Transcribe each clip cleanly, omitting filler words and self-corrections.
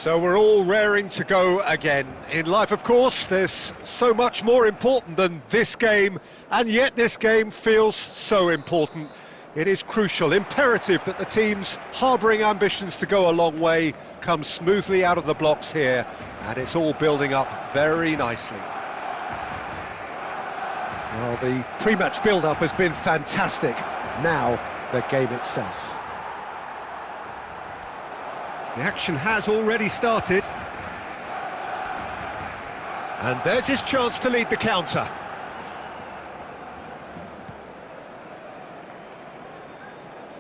So we're all raring to go again. In life, of course, there's so much more important than this game, and yet this game feels so important. It is crucial, imperative that the teams harbouring ambitions to go a long way come smoothly out of the blocks here, and it's all building up very nicely. Well, the pre-match build-up has been fantastic. Now, the game itself. The action has already started. And there's his chance to lead the counter.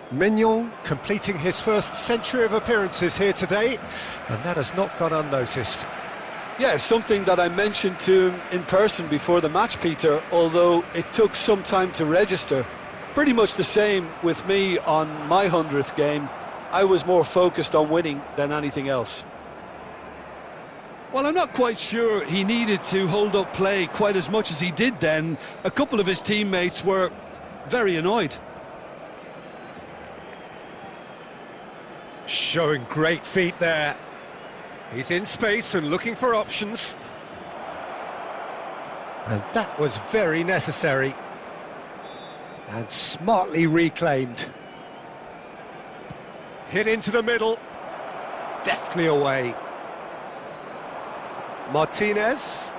Mignon completing his first century of appearances here today, and that has not gone unnoticed. Yeah, something that I mentioned to him in person before the match, Peter, although it took some time to register. Pretty much the same with me on my 100th game. I was more focused on winning than anything else. Well, I'm not quite sure he needed to hold up play quite as much as he did then. A couple of his teammates were very annoyed. Showing great feet there. He's in space and looking for options. And that was very necessary. And smartly reclaimed. Hit into the middle. Deftly away. Martinez.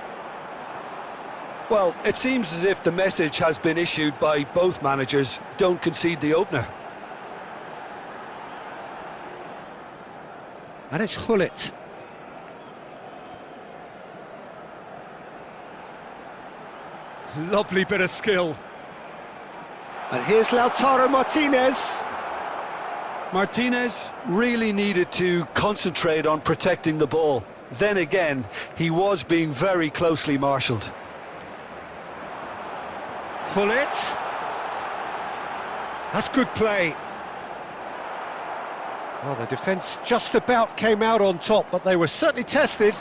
Well, it seems as if the message has been issued by both managers: don't concede the opener. And it's Hullet. Lovely bit of skill. And here's Lautaro Martinez. Martinez really needed to concentrate on protecting the ball. Then again, he was being very closely marshalled. Hullet. That's good play. Well, the defence just about came out on top, but they were certainly tested.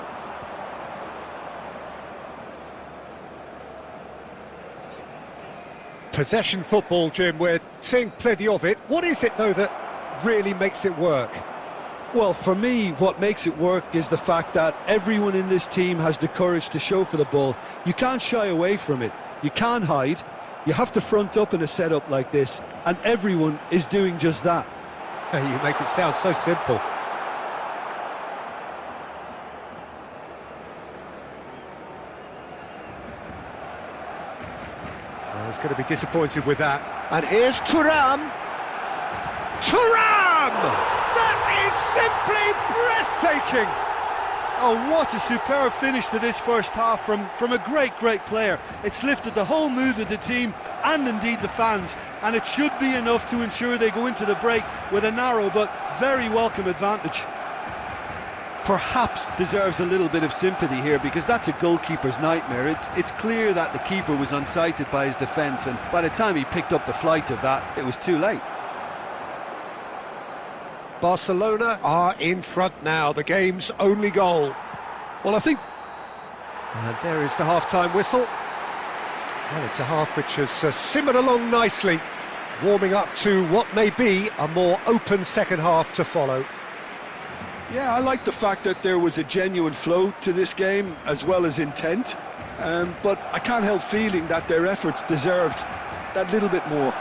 Possession football, Jim, we're seeing plenty of it. What is it, though, that really makes it work? Well, for me, what makes it work is the fact that everyone in this team has the courage to show for the ball. You can't shy away from it. You can't hide. You have to front up in a setup like this, and everyone is doing just that. You make it sound so simple. Well, he's going to be disappointed with that. And here's Thuram. Thuram! That is simply breathtaking! Oh, what a superb finish to this first half from a great player. It's lifted the whole mood of the team and indeed the fans, and it should be enough to ensure they go into the break with a narrow but very welcome advantage. Perhaps deserves a little bit of sympathy here, because that's a goalkeeper's nightmare. It's clear that the keeper was unsighted by his defence, and by the time he picked up the flight of that, it was too late. Barcelona are in front now, the game's only goal. Well, I think... And there is the half-time whistle. Well, it's a half which has simmered along nicely, warming up to what may be a more open second half to follow. Yeah, I like the fact that there was a genuine flow to this game, as well as intent. But I can't help feeling that their efforts deserved that little bit more.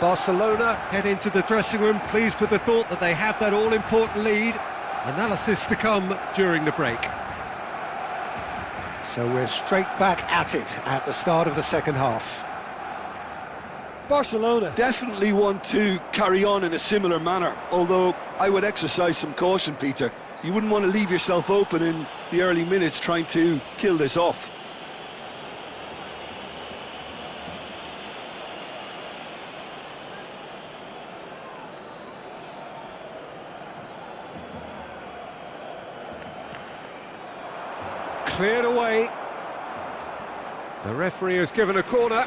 Barcelona head into the dressing room pleased with the thought that they have that all-important lead. Analysis to come during the break. So we're straight back at it at the start of the second half. Barcelona definitely want to carry on in a similar manner, although I would exercise some caution, Peter. You wouldn't want to leave yourself open in the early minutes trying to kill this off. Cleared away. The referee has given a corner.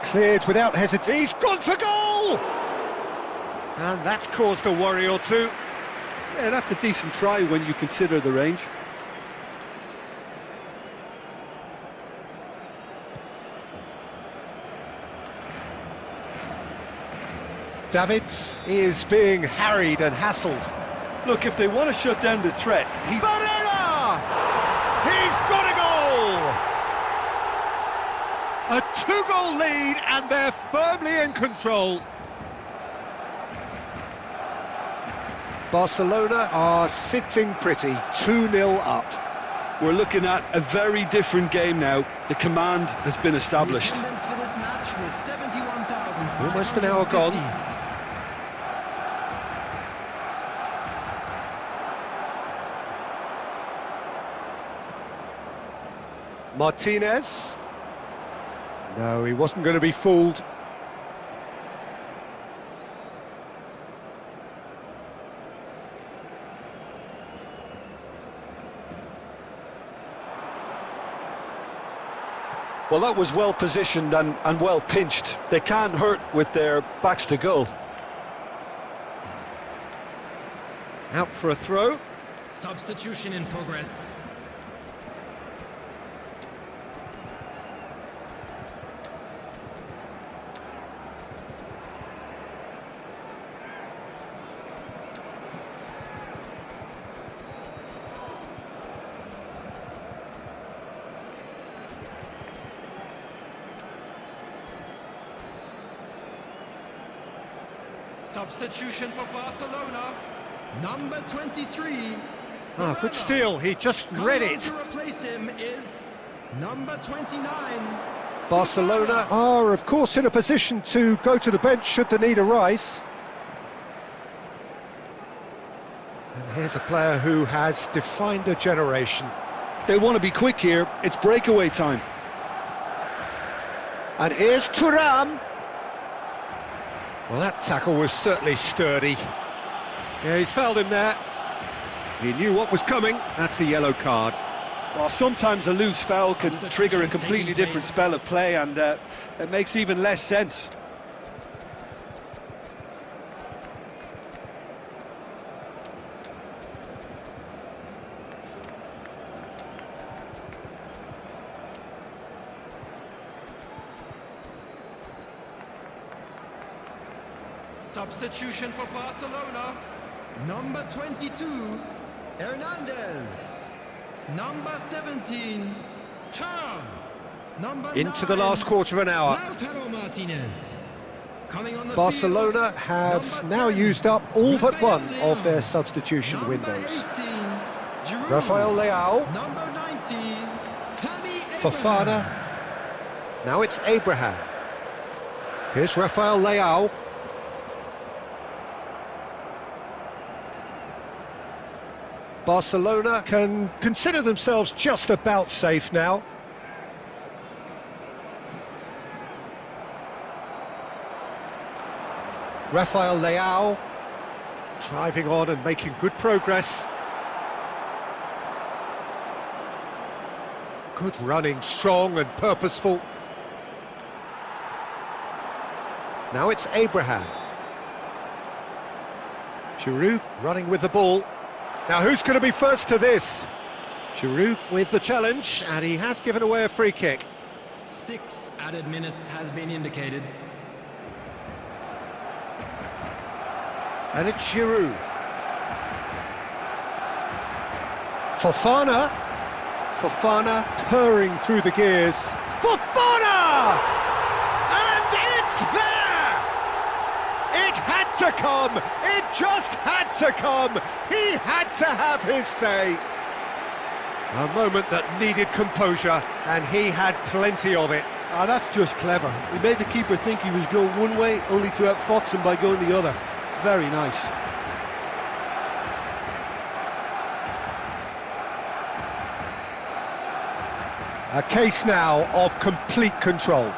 Cleared without hesitation. He's gone for goal! And that's caused a worry or two. Yeah, that's a decent try when you consider the range. Davids is being harried and hassled. Look, if they want to shut down the threat, Barella! He's got a goal! A two-goal lead, and they're firmly in control. Barcelona are sitting pretty, 2-0 up. We're looking at a very different game now. The command has been established. The attendance for this match was 71,550. Almost an hour gone. Martinez. No, he wasn't going to be fooled. Well, that was well positioned and well pinched. They can't hurt with their backs to goal. Out for a throw. Substitution in progress. Substitution for Barcelona, number 23. Ah, good steal, he just read it. To replace him is number 29. Barcelona are, of course, in a position to go to the bench should the need arise. And here's a player who has defined a generation. They want to be quick here. It's breakaway time. And here's Thuram. Well, that tackle was certainly sturdy. Yeah, he's fouled him there. He knew what was coming. That's a yellow card. Well, sometimes a loose foul can trigger a completely different spell of play, and it makes even less sense. Substitution for Barcelona, number 22, Hernandez. Number 17, Thuram. Number Into 9, the last quarter of an hour. Lautaro Martinez. Coming on the Barcelona field, have number now 10, used up all but one Rafael of their Leão. substitution Number windows. 18, Giroud. Rafael Leão, Number 19, Tammy Fofana. Abraham. Now it's Abraham. Here's Rafael Leão. Barcelona can consider themselves just about safe now. Rafael Leão driving on and making good progress. Good running, strong and purposeful. Now it's Abraham. Giroud running with the ball. Now who's going to be first to this? Giroud with the challenge, and he has given away a free kick. 6 added minutes has been indicated. And it's Giroud. Fofana. Fofana purring through the gears. Fofana! And it's there! It had to come! It just had to come! He had to have his say. A moment that needed composure, and he had plenty of it. Ah, that's just clever. He made the keeper think he was going one way, only to outfox him by going the other. Very nice. A case now of complete control.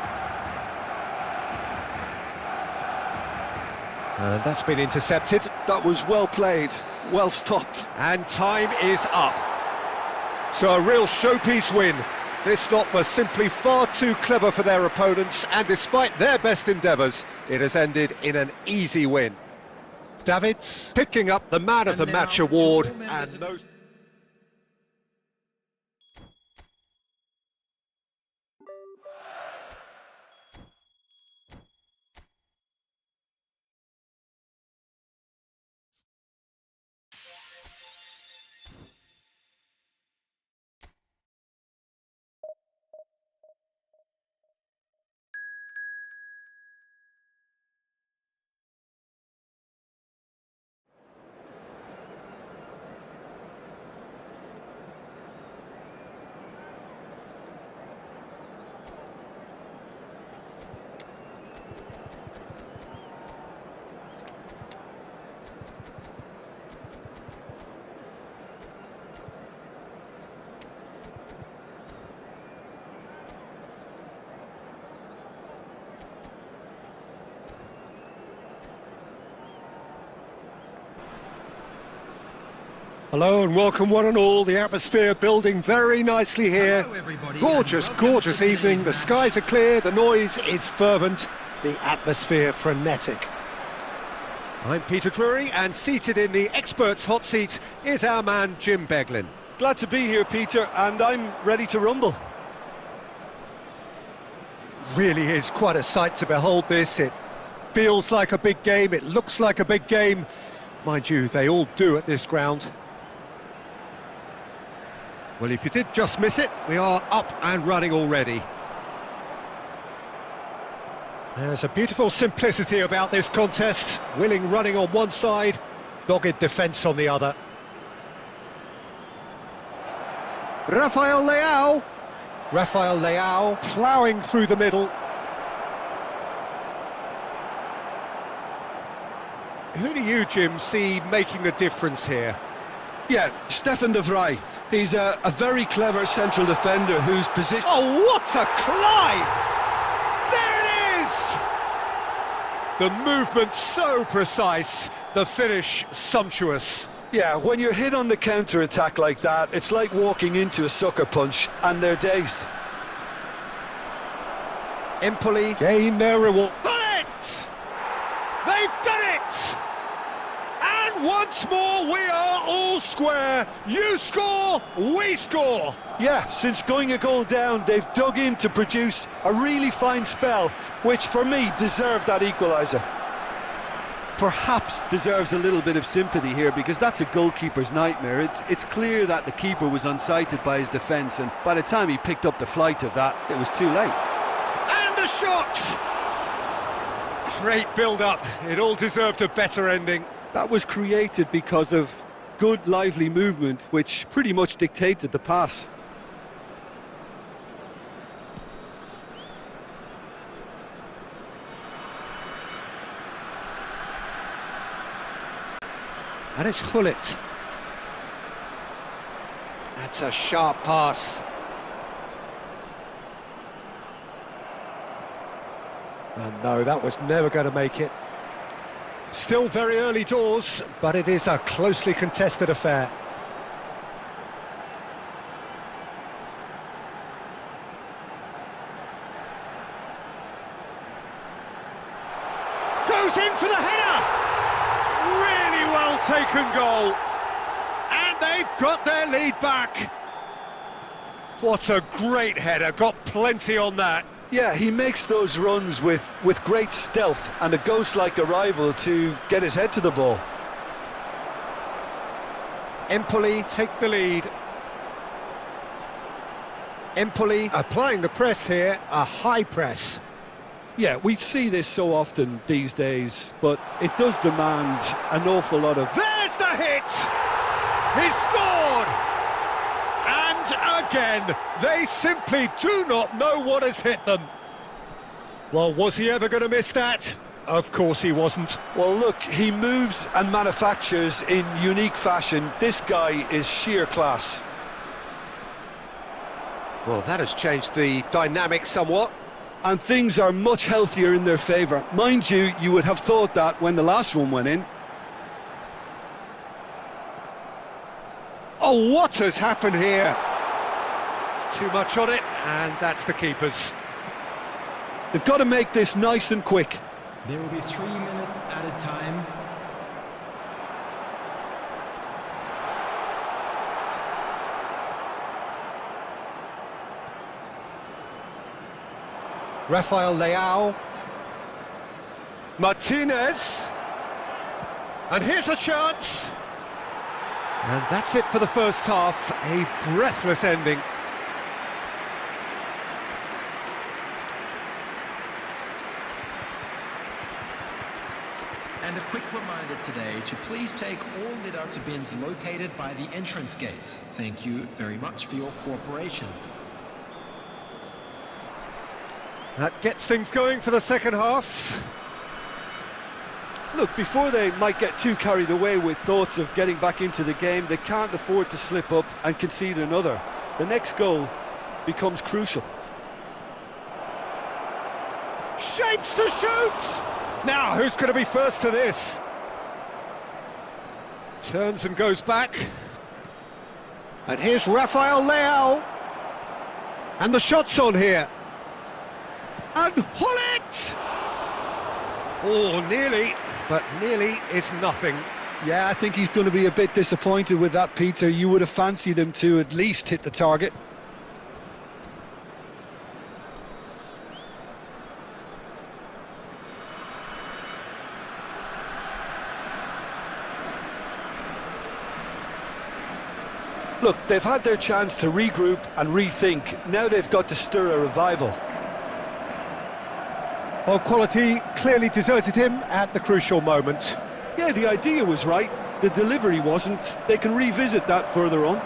And that's been intercepted. That was well played, well stopped. And time is up. So a real showpiece win. This lot was simply far too clever for their opponents, and despite their best endeavours, it has ended in an easy win. Davids picking up the Man of the Match award, and those... Hello and welcome one and all. The atmosphere building very nicely here. Hello, everybody, Gorgeous, and welcome gorgeous to evening. The today's skies are clear, the noise is fervent, the atmosphere frenetic. I'm Peter Drury, and seated in the experts' hot seat is our man Jim Beglin. Glad to be here, Peter, and I'm ready to rumble. Really is quite a sight to behold this. It feels like a big game, it looks like a big game. Mind you, they all do at this ground. Well, if you did just miss it, we are up and running already. There's a beautiful simplicity about this contest. Willing running on one side, dogged defence on the other. Rafael Leao ploughing through the middle. Who do you, Jim, see making the difference here? Yeah, Stefan de Vrij. He's a very clever central defender whose position... Oh, what a climb! There it is! The movement so precise, the finish sumptuous. Yeah, when you're hit on the counter-attack like that, it's like walking into a sucker punch, and they're dazed. Empoli gain their reward. Done it! They've done it! And once more we are all square. You score, we score. Yeah, since going a goal down, they've dug in to produce a really fine spell, which for me deserved that equaliser. Perhaps deserves a little bit of sympathy here, because that's a goalkeeper's nightmare. It's clear that the keeper was unsighted by his defence, and by the time he picked up the flight of that, it was too late. And the shot! Great build-up. It all deserved a better ending. That was created because of good, lively movement, which pretty much dictated the pass. And it's Hullet. That's a sharp pass. And no, that was never going to make it. Still very early doors, but it is a closely contested affair. Goes in for the header! Really well taken goal. And they've got their lead back. What a great header, got plenty on that. Yeah, he makes those runs with great stealth and a ghost-like arrival to get his head to the ball. Empoli take the lead. Empoli applying the press here, a high press. Yeah, we see this so often these days, but it does demand an awful lot of... There's the hit! He scored! And again, they simply do not know what has hit them. Well, was he ever going to miss that? Of course he wasn't. Well, look, he moves and manufactures in unique fashion. This guy is sheer class. Well, that has changed the dynamic somewhat. And things are much healthier in their favour. Mind you, you would have thought that when the last one went in. Oh, what has happened here? Too much on it, and that's the keeper's. They've got to make this nice and quick. There will be 3 minutes added time. Rafael Leao. Martinez. And here's a chance. And that's it for the first half. A breathless ending. And a quick reminder today to please take all litter bins located by the entrance gates. Thank you very much for your cooperation. That gets things going for the second half. Look, before they might get too carried away with thoughts of getting back into the game, they can't afford to slip up and concede another. The next goal becomes crucial. Shapes to shoot! Now, who's going to be first to this? Turns and goes back. And here's Rafael Leao. And the shot's on here. And Hullet! Oh, nearly, but nearly is nothing. Yeah, I think he's going to be a bit disappointed with that, Peter. You would have fancied him to at least hit the target. Look, they've had their chance to regroup and rethink. Now they've got to stir a revival. Well, quality clearly deserted him at the crucial moment. Yeah, the idea was right. The delivery wasn't. They can revisit that further on.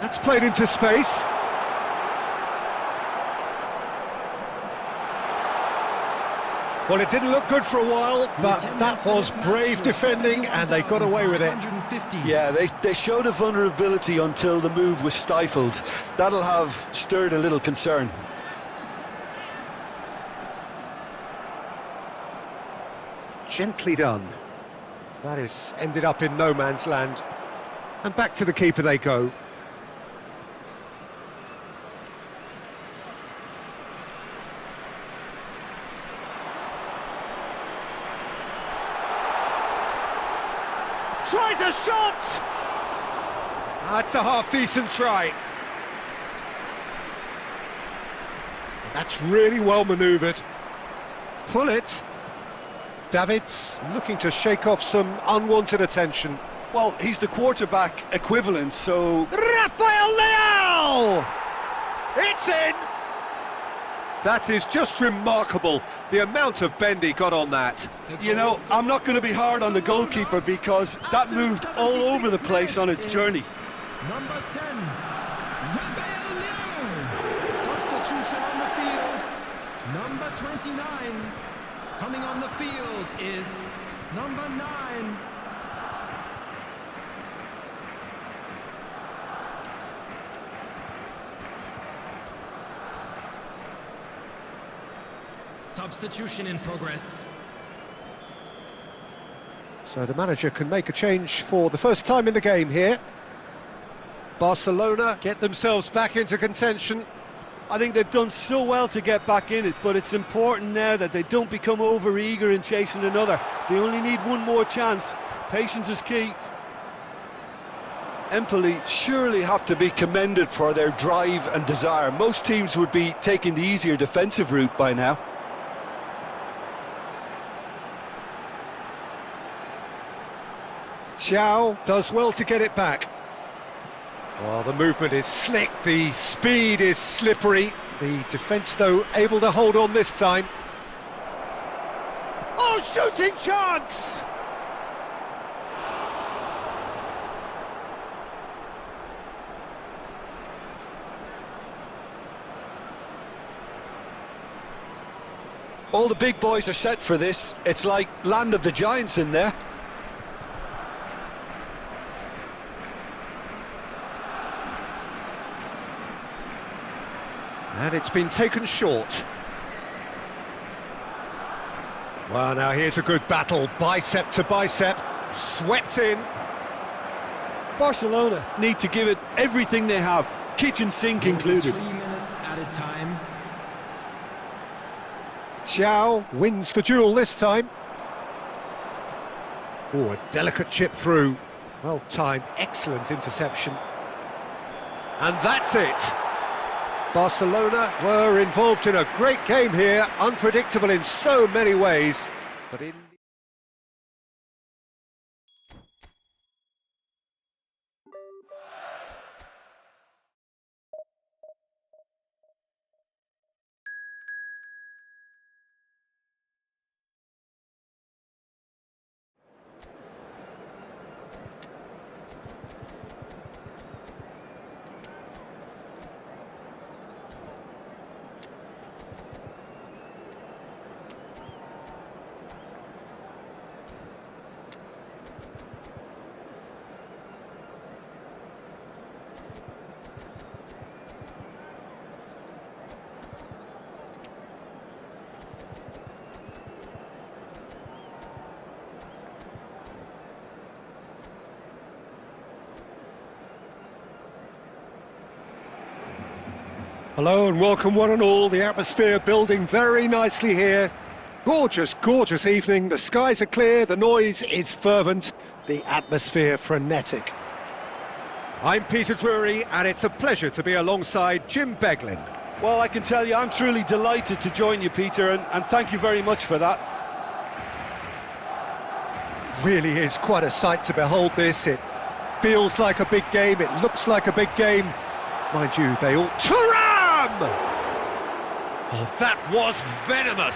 That's played into space. Well, it didn't look good for a while, but that was brave defending, and they got away with it. Yeah, they showed a vulnerability until the move was stifled. That'll have stirred a little concern. Gently done. That is ended up in no man's land. And back to the keeper they go. Tries a shot! That's a half-decent try. That's really well manoeuvred. Pull it. Davids looking to shake off some unwanted attention. Well, he's the quarterback equivalent, so... Rafael Leao! It's in! That is just remarkable, the amount of bend he got on that. You know, I'm not going to be hard on the goalkeeper because that moved all over the place on its journey. Number 10, Rafael Leao. Substitution on the field. Number 29. Coming on the field is number 9. Substitution in progress. So the manager can make a change for the first time in the game here. Barcelona get themselves back into contention. I think they've done so well to get back in it, but it's important now that they don't become over-eager in chasing another. They only need one more chance. Patience is key. Empoli surely have to be commended for their drive and desire. Most teams would be taking the easier defensive route by now. Thiaw does well to get it back. Well, the movement is slick, the speed is slippery. The defence, though, able to hold on this time. Oh, shooting chance! All the big boys are set for this. It's like land of the giants in there. And it's been taken short. Well, now here's a good battle, bicep to bicep, swept in. Barcelona need to give it everything they have, kitchen sink included. 3 minutes added time. Thiaw wins the duel this time. Oh, a delicate chip through. Well timed, excellent interception. And that's it. Barcelona were involved in a great game here, unpredictable in so many ways, but in... Hello and welcome one and all. The atmosphere building very nicely here. Gorgeous, gorgeous evening. The skies are clear, the noise is fervent, the atmosphere frenetic. I'm Peter Drury and it's a pleasure to be alongside Jim Beglin. Well, I can tell you, I'm truly delighted to join you, Peter, and thank you very much for that. Really is quite a sight to behold this. It feels like a big game, it looks like a big game. Mind you, they all... Thuram! Oh, that was venomous.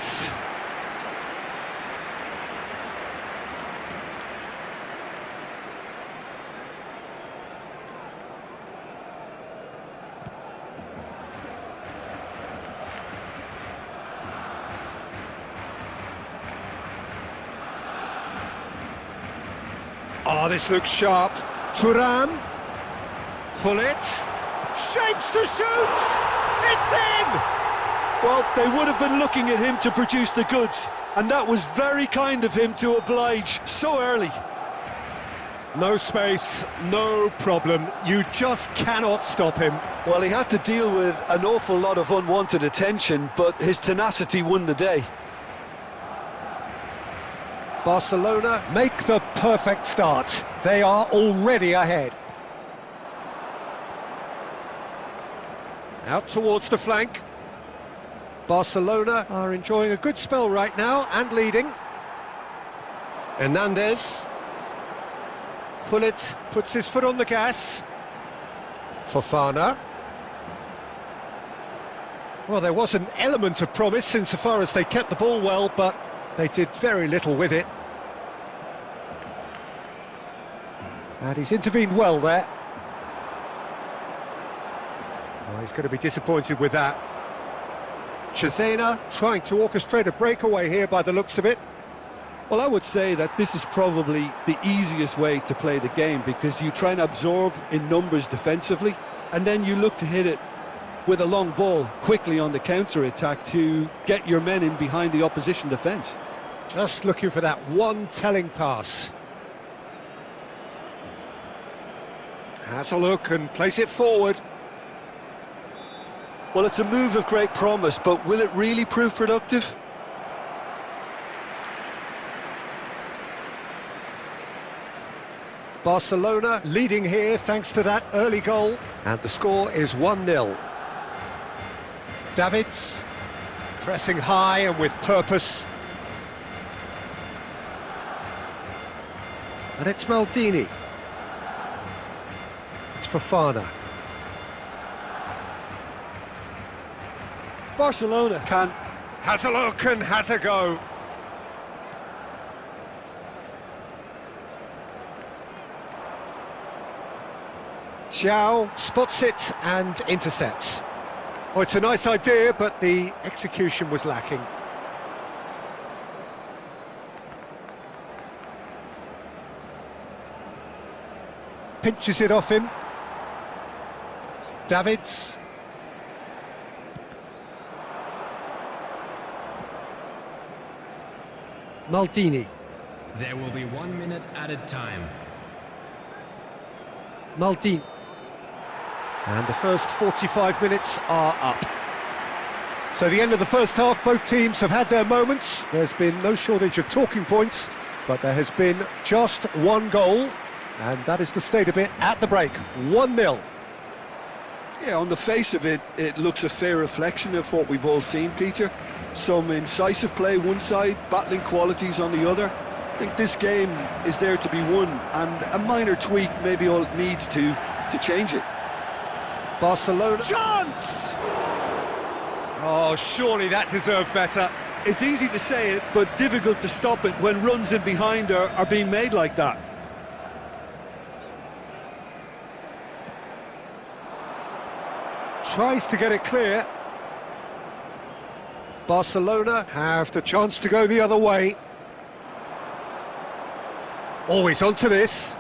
Oh, this looks sharp. Thuram. Hullet. Shapes to shoot! It's in! Well, they would have been looking at him to produce the goods, and that was very kind of him to oblige so early. No space, no problem. You just cannot stop him. Well, he had to deal with an awful lot of unwanted attention, but his tenacity won the day. Barcelona make the perfect start. They are already ahead. Out towards the flank. Barcelona are enjoying a good spell right now and leading. Hernandez. Hullet puts his foot on the gas. Fofana. Well, there was an element of promise insofar as they kept the ball well, but they did very little with it. And he's intervened well there. Oh, he's going to be disappointed with that. Cesena trying to orchestrate a breakaway here by the looks of it. Well, I would say that this is probably the easiest way to play the game, because you try and absorb in numbers defensively, and then you look to hit it with a long ball quickly on the counter-attack to get your men in behind the opposition defence. Just looking for that one telling pass. Has a look and place it forward. Well, it's a move of great promise, but will it really prove productive? Barcelona leading here thanks to that early goal. And the score is 1-0. Davids pressing high and with purpose. And it's Maldini. It's Fofana. Barcelona has a look and has a go. Xiao spots it and intercepts. Oh, it's a nice idea, but the execution was lacking. Pinches it off him. Davids. Maldini. There will be 1 minute added time. Maldini. And the first 45 minutes are up. So the end of the first half, both teams have had their moments. There's been no shortage of talking points, but there has been just one goal, and that is the state of it at the break. 1-0. Yeah, on the face of it, it looks a fair reflection of what we've all seen, Peter. Some incisive play one side, battling qualities on the other. I think this game is there to be won, and a minor tweak maybe all it needs to change it. Barcelona. Chance! Oh, surely that deserved better. It's easy to say it, but difficult to stop it when runs in behind are being made like that. Tries to get it clear. Barcelona have the chance to go the other way. Always onto this.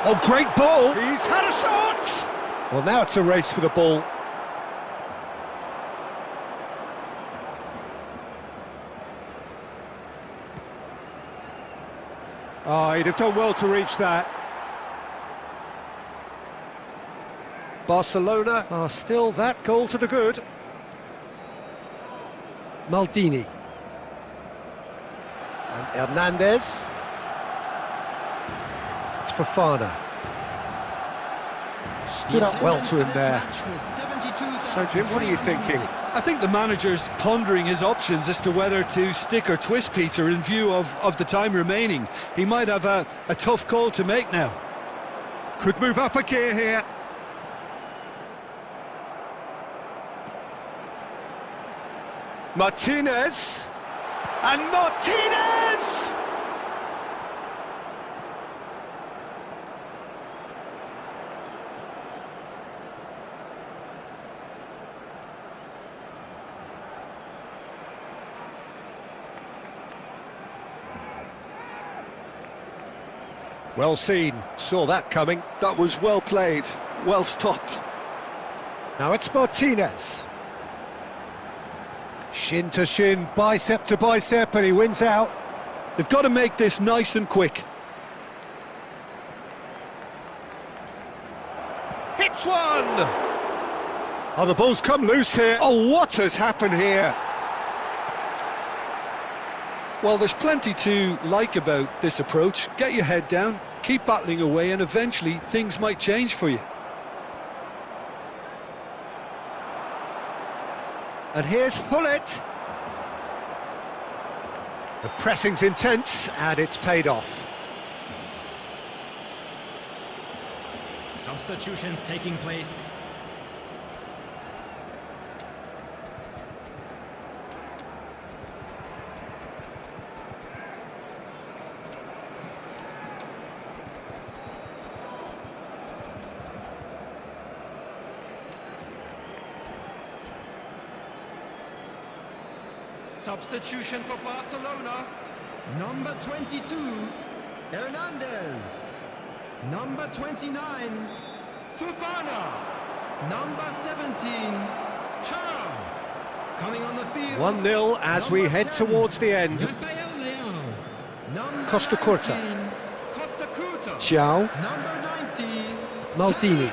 Oh, great ball! He's had a shot! Well, now it's a race for the ball. Oh, he'd have done well to reach that. Barcelona are still that goal to the good. Maldini. And Hernandez. It's Fofana. Stood up well to him there. So, Jim, what are you thinking? I think the manager's pondering his options as to whether to stick or twist Peter in view of the time remaining. He might have a tough call to make now. Could move up a gear here. Martinez. And Martinez! Well seen, saw that coming. That was well played, well stopped. Now it's Martinez. Shin to shin, bicep to bicep, and he wins out. They've got to make this nice and quick. Hits one! Oh, the ball's come loose here. Oh, what has happened here? Well, there's plenty to like about this approach. Get your head down, keep battling away, and eventually things might change for you. And here's Hullet. The pressing's intense, and it's paid off. Substitutions taking place. Substitution for Barcelona. Number 22, Hernandez. Number 29, Fofana. Number 17, Turam. Coming on the field. 1-0 as we head towards the end. Costa Curta. Costa Curta. Ciao. Number 90, Maldini.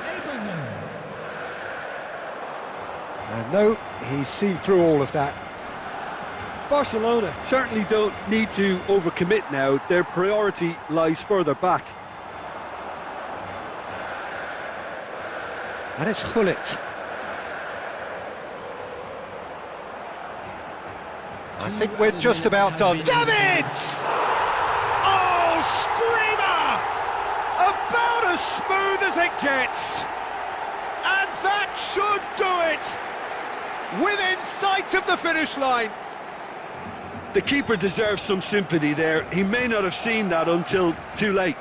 And no, he's seen through all of that. Barcelona certainly don't need to overcommit now. Their priority lies further back. And it's Hullet. I think we're just about done. Davids! Oh, screamer! About as smooth as it gets. And that should do it! Within sight of the finish line. The keeper deserves some sympathy there. He may not have seen that until too late.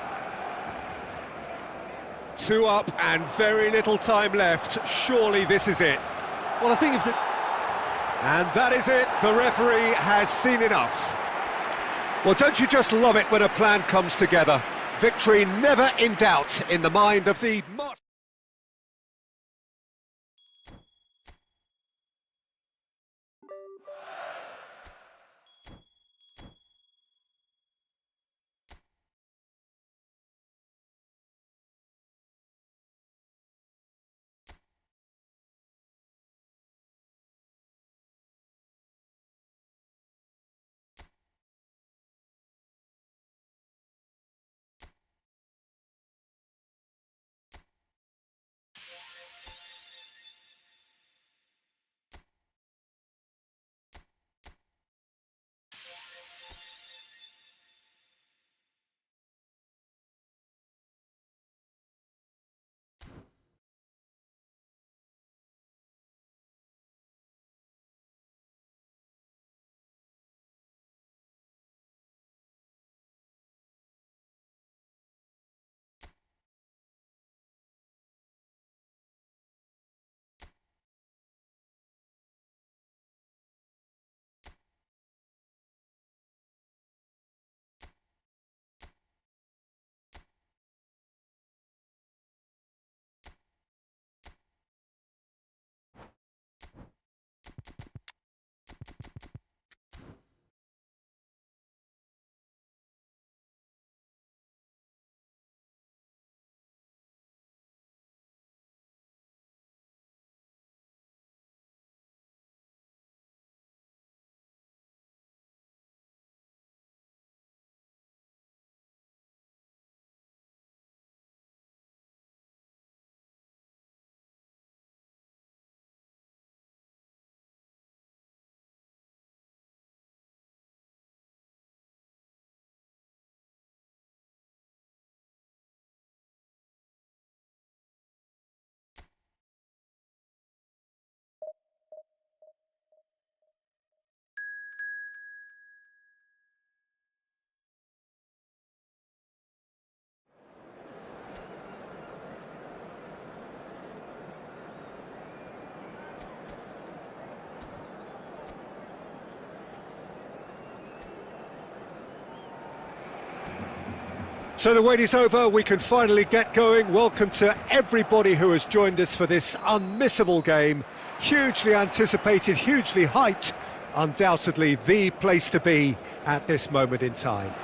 2 up and very little time left. Surely this is it. Well, I think if the... And that is it. The referee has seen enough. Well, don't you just love it when a plan comes together? Victory never in doubt in the mind of the... So the wait is over, we can finally get going. Welcome to everybody who has joined us for this unmissable game. Hugely anticipated, hugely hyped, undoubtedly the place to be at this moment in time.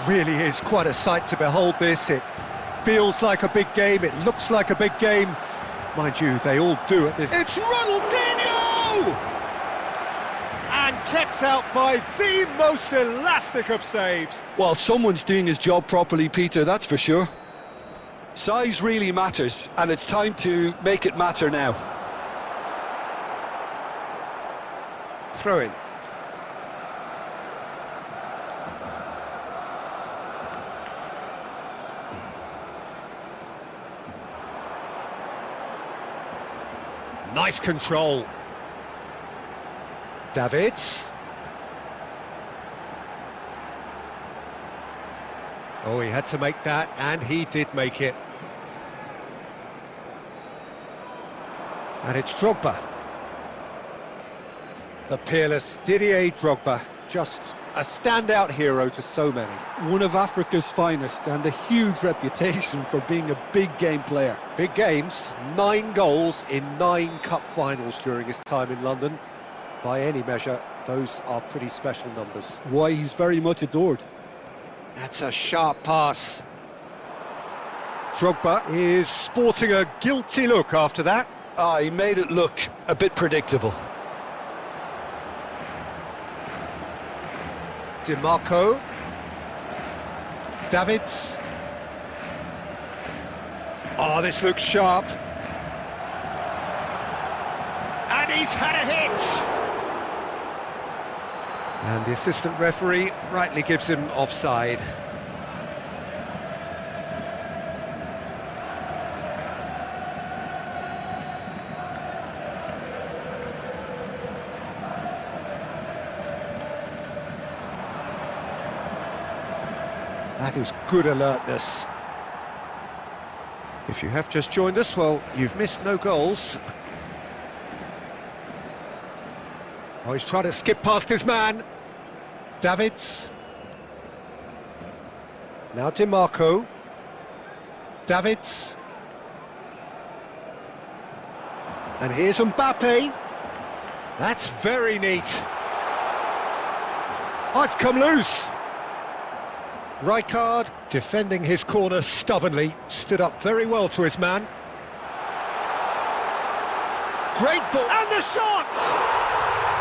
Really is quite a sight to behold this. It feels like a big game, it looks like a big game. Mind you, they all do at this. It's Ronaldinho! And kept out by the most elastic of saves. Well, someone's doing his job properly, Peter, that's for sure. Size really matters, and it's time to make it matter now. Throw in. Nice control. Davids. Oh, he had to make that, and he did make it. And it's Drogba. The peerless Didier Drogba, just a standout hero to so many. One of Africa's finest and a huge reputation for being a big game player. Big games, 9 goals in 9 cup finals during his time in London. By any measure, those are pretty special numbers. Why, he's very much adored. That's a sharp pass. Drogba is sporting a guilty look after that. He made it look a bit predictable. DiMarco. Davids. Oh, this looks sharp. And he's had a hit! And the assistant referee rightly gives him offside. That is good alertness. If you have just joined us, well, you've missed no goals. Oh, he's trying to skip past his man. Davids. Now DiMarco. Davids. And here's Mbappe. That's very neat. Oh, it's come loose. Rijkaard, defending his corner stubbornly, stood up very well to his man. Great ball, and the shot!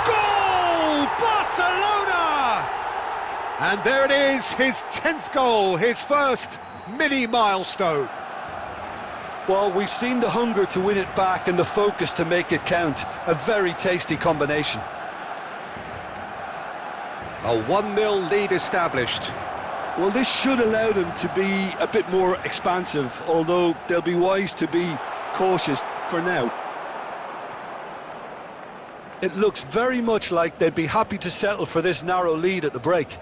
Goal! Barcelona! And there it is, his 10th goal, his first mini-milestone. Well, we've seen the hunger to win it back and the focus to make it count. A very tasty combination. A 1-0 lead established. Well, this should allow them to be a bit more expansive, although they'll be wise to be cautious for now. It looks very much like they'd be happy to settle for this narrow lead at the break.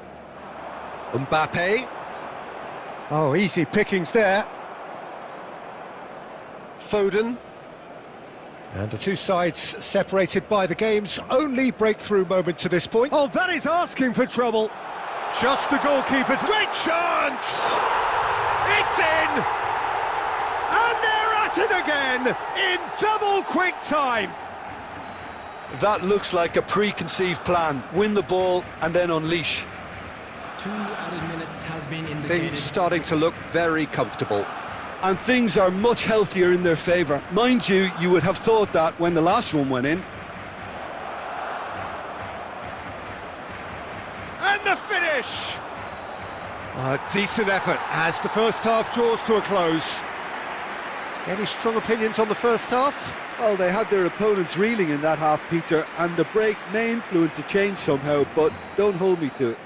Mbappe. Oh, easy pickings there. Foden. And the two sides separated by the game's only breakthrough moment to this point. Oh, that is asking for trouble. Just the goalkeeper's great chance! It's in! And they're at it again in double quick time! That looks like a preconceived plan. Win the ball and then unleash. 2 added minutes has been indicated. Things starting to look very comfortable. And things are much healthier in their favour. Mind you, you would have thought that when the last one went in. And the finish! A decent effort as the first half draws to a close. Any strong opinions on the first half? Well, they had their opponents reeling in that half, Peter, and the break may influence a change somehow, but don't hold me to it.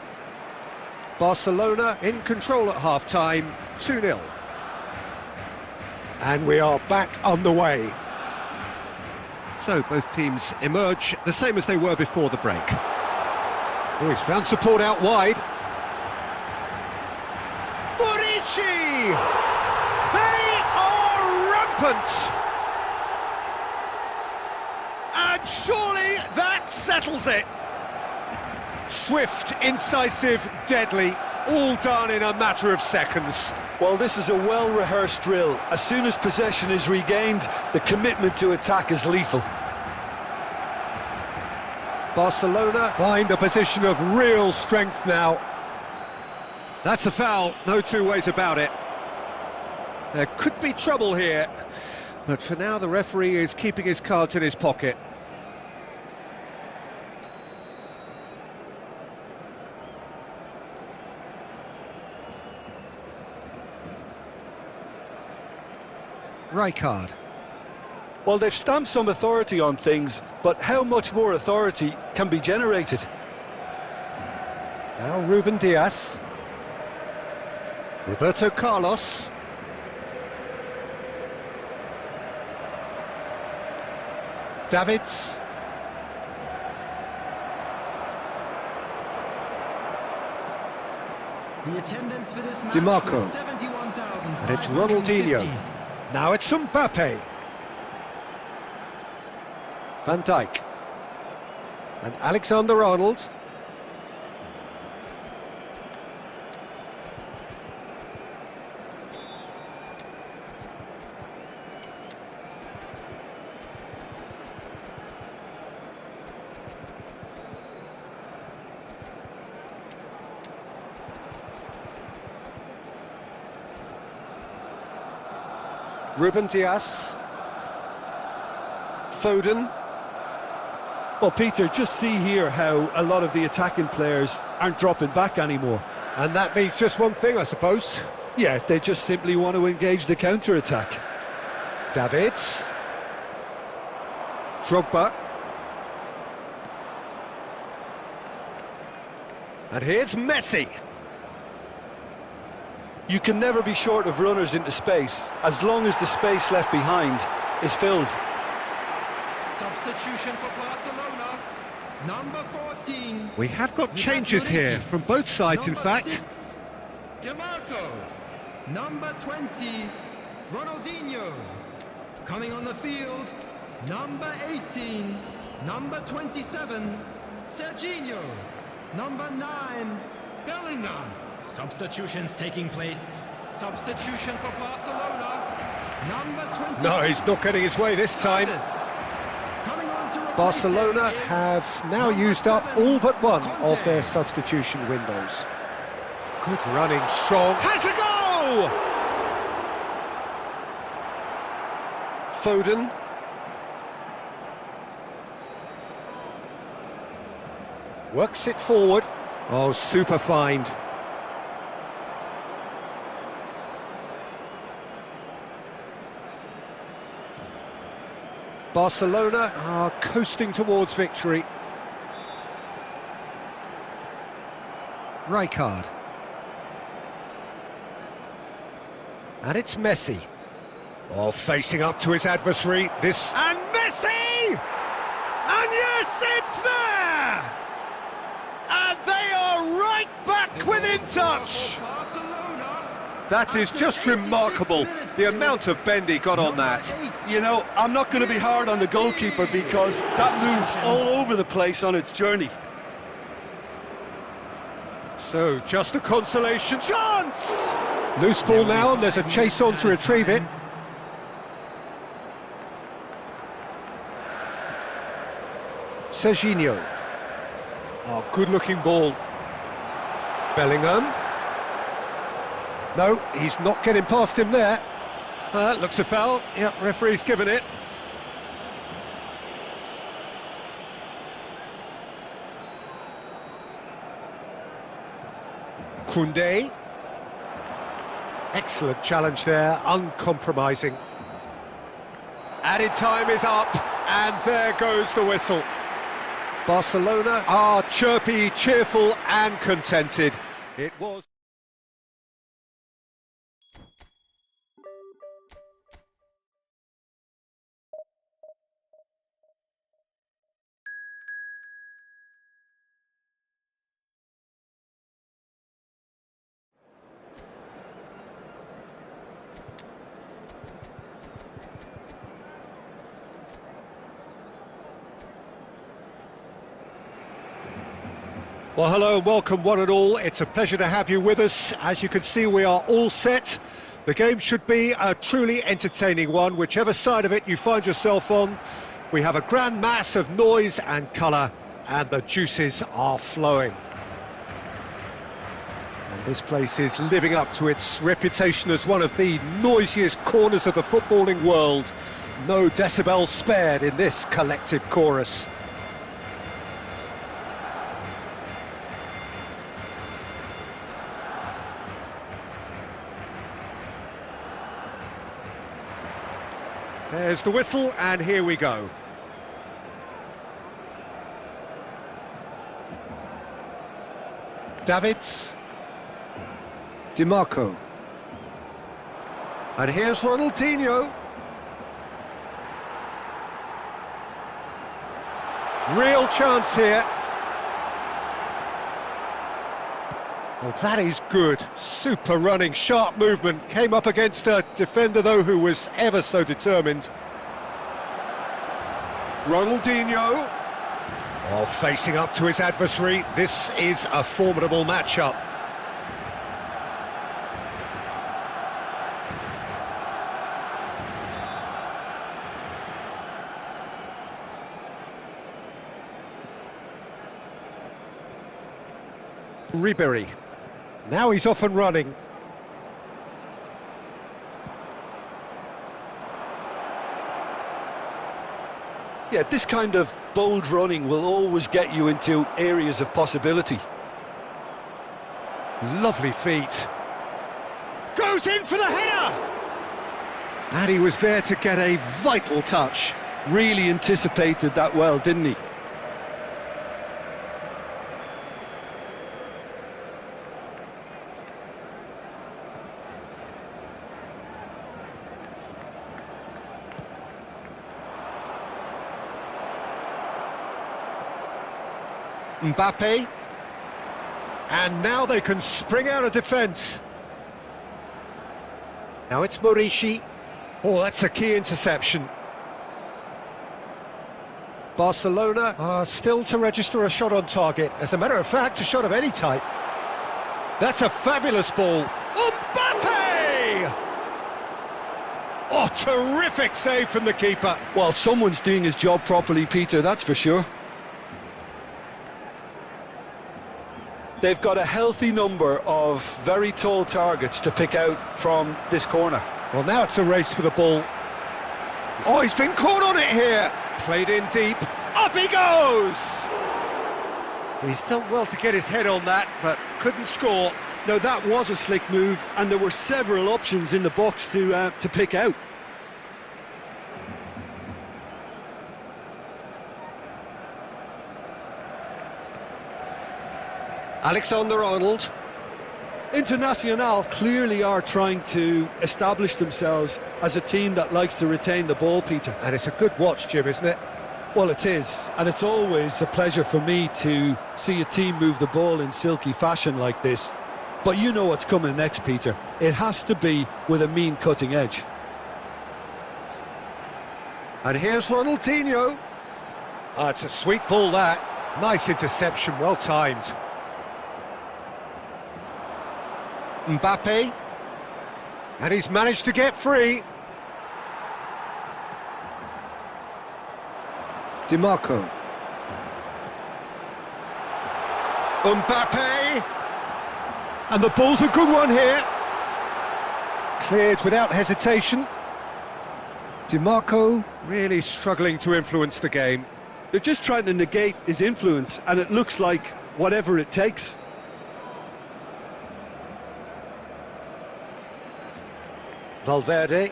Barcelona in control at half-time, 2-0. And we are back on the way. So both teams emerge the same as they were before the break. Oh, he's found support out wide. Burici! They are rampant! And surely that settles it. Swift, incisive, deadly. All done in a matter of seconds. Well, this is a well-rehearsed drill. As soon as possession is regained, the commitment to attack is lethal. Barcelona find a position of real strength now. That's a foul, no two ways about it. There could be trouble here, but for now the referee is keeping his cards in his pocket. Rijkaard. Well, they've stamped some authority on things, but how much more authority can be generated? Now Ruben Dias. Roberto Carlos. Davids. The attendance for this match DiMarco. was 71,550. And it's Ronaldinho. Now it's Mbappe. Van Dijk. And Alexander-Arnold. Ruben Dias. Foden. Well, Peter, just see here how a lot of the attacking players aren't dropping back anymore. And that means just one thing, I suppose. Yeah, they just simply want to engage the counter-attack. Davids. Drogba. And here's Messi. You can never be short of runners into space, as long as the space left behind is filled. Substitution for Barcelona, number 14. We have got changes here, from both sides in fact. 6, DiMarco. Number 20, Ronaldinho. Coming on the field, number 18, number 27, Serginho. Number 9, Bellingham. Substitutions taking place. Substitution for Barcelona, number 20. No, he's not getting his way this time. Coming on to replace Barcelona him is have now number used up 7, all but one Conte. of their substitution windows. Good running, strong. Has a go! Foden. Works it forward. Oh, super find. Barcelona are coasting towards victory. Rijkaard. And it's Messi. Oh, facing up to his adversary. This... And Messi! And yes, it's there! And they are right back within touch! That is just remarkable, the amount of bend he got on that. You know, I'm not going to be hard on the goalkeeper because that moved all over the place on its journey. So, just a consolation chance! Loose ball now, and there's a chase on to retrieve it. Serginho. Oh, good-looking ball. Bellingham. No, he's not getting past him there. Looks a foul. Yep, referee's given it. Koundé. Excellent challenge there, uncompromising. Added time is up, and there goes the whistle. Barcelona are chirpy, cheerful and contented. It was... Well, hello and welcome one and all. It's a pleasure to have you with us. As you can see, we are all set. The game should be a truly entertaining one, whichever side of it you find yourself on. We have a grand mass of noise and colour, and the juices are flowing. And this place is living up to its reputation as one of the noisiest corners of the footballing world. No decibels spared in this collective chorus. There's the whistle, and here we go. Davids. DiMarco. And here's Ronaldinho. Real chance here. Well, that is good. Super running, sharp movement. Came up against a defender, though, who was ever so determined. Ronaldinho. Oh, facing up to his adversary. This is a formidable matchup. Ribery. Now he's off and running. Yeah, this kind of bold running will always get you into areas of possibility. Lovely feet. Goes in for the header! And he was there to get a vital touch. Really anticipated that well, didn't he? Mbappe, and now they can spring out of defence. Now it's Morici. Oh, that's a key interception. Barcelona are still to register a shot on target. As a matter of fact, a shot of any type. That's a fabulous ball. Mbappe! Oh, terrific save from the keeper. Well, someone's doing his job properly, Peter, that's for sure. They've got a healthy number of very tall targets to pick out from this corner. Well, now it's a race for the ball. Oh, he's been caught on it here. Played in deep. Up he goes! He's done well to get his head on that, but couldn't score. Now, that was a slick move, and there were several options in the box to pick out. Alexander-Arnold. Internacional clearly are trying to establish themselves as a team that likes to retain the ball, Peter. And it's a good watch, Jim, isn't it? Well, it is, and it's always a pleasure for me to see a team move the ball in silky fashion like this. But you know what's coming next, Peter. It has to be with a mean cutting edge. And here's Ronaldinho. Oh, it's a sweet ball, that. Nice interception, well timed. Mbappe, and he's managed to get free. DiMarco. Mbappe, and the ball's a good one here. Cleared without hesitation. DiMarco really struggling to influence the game. They're just trying to negate his influence, and it looks like whatever it takes. Valverde,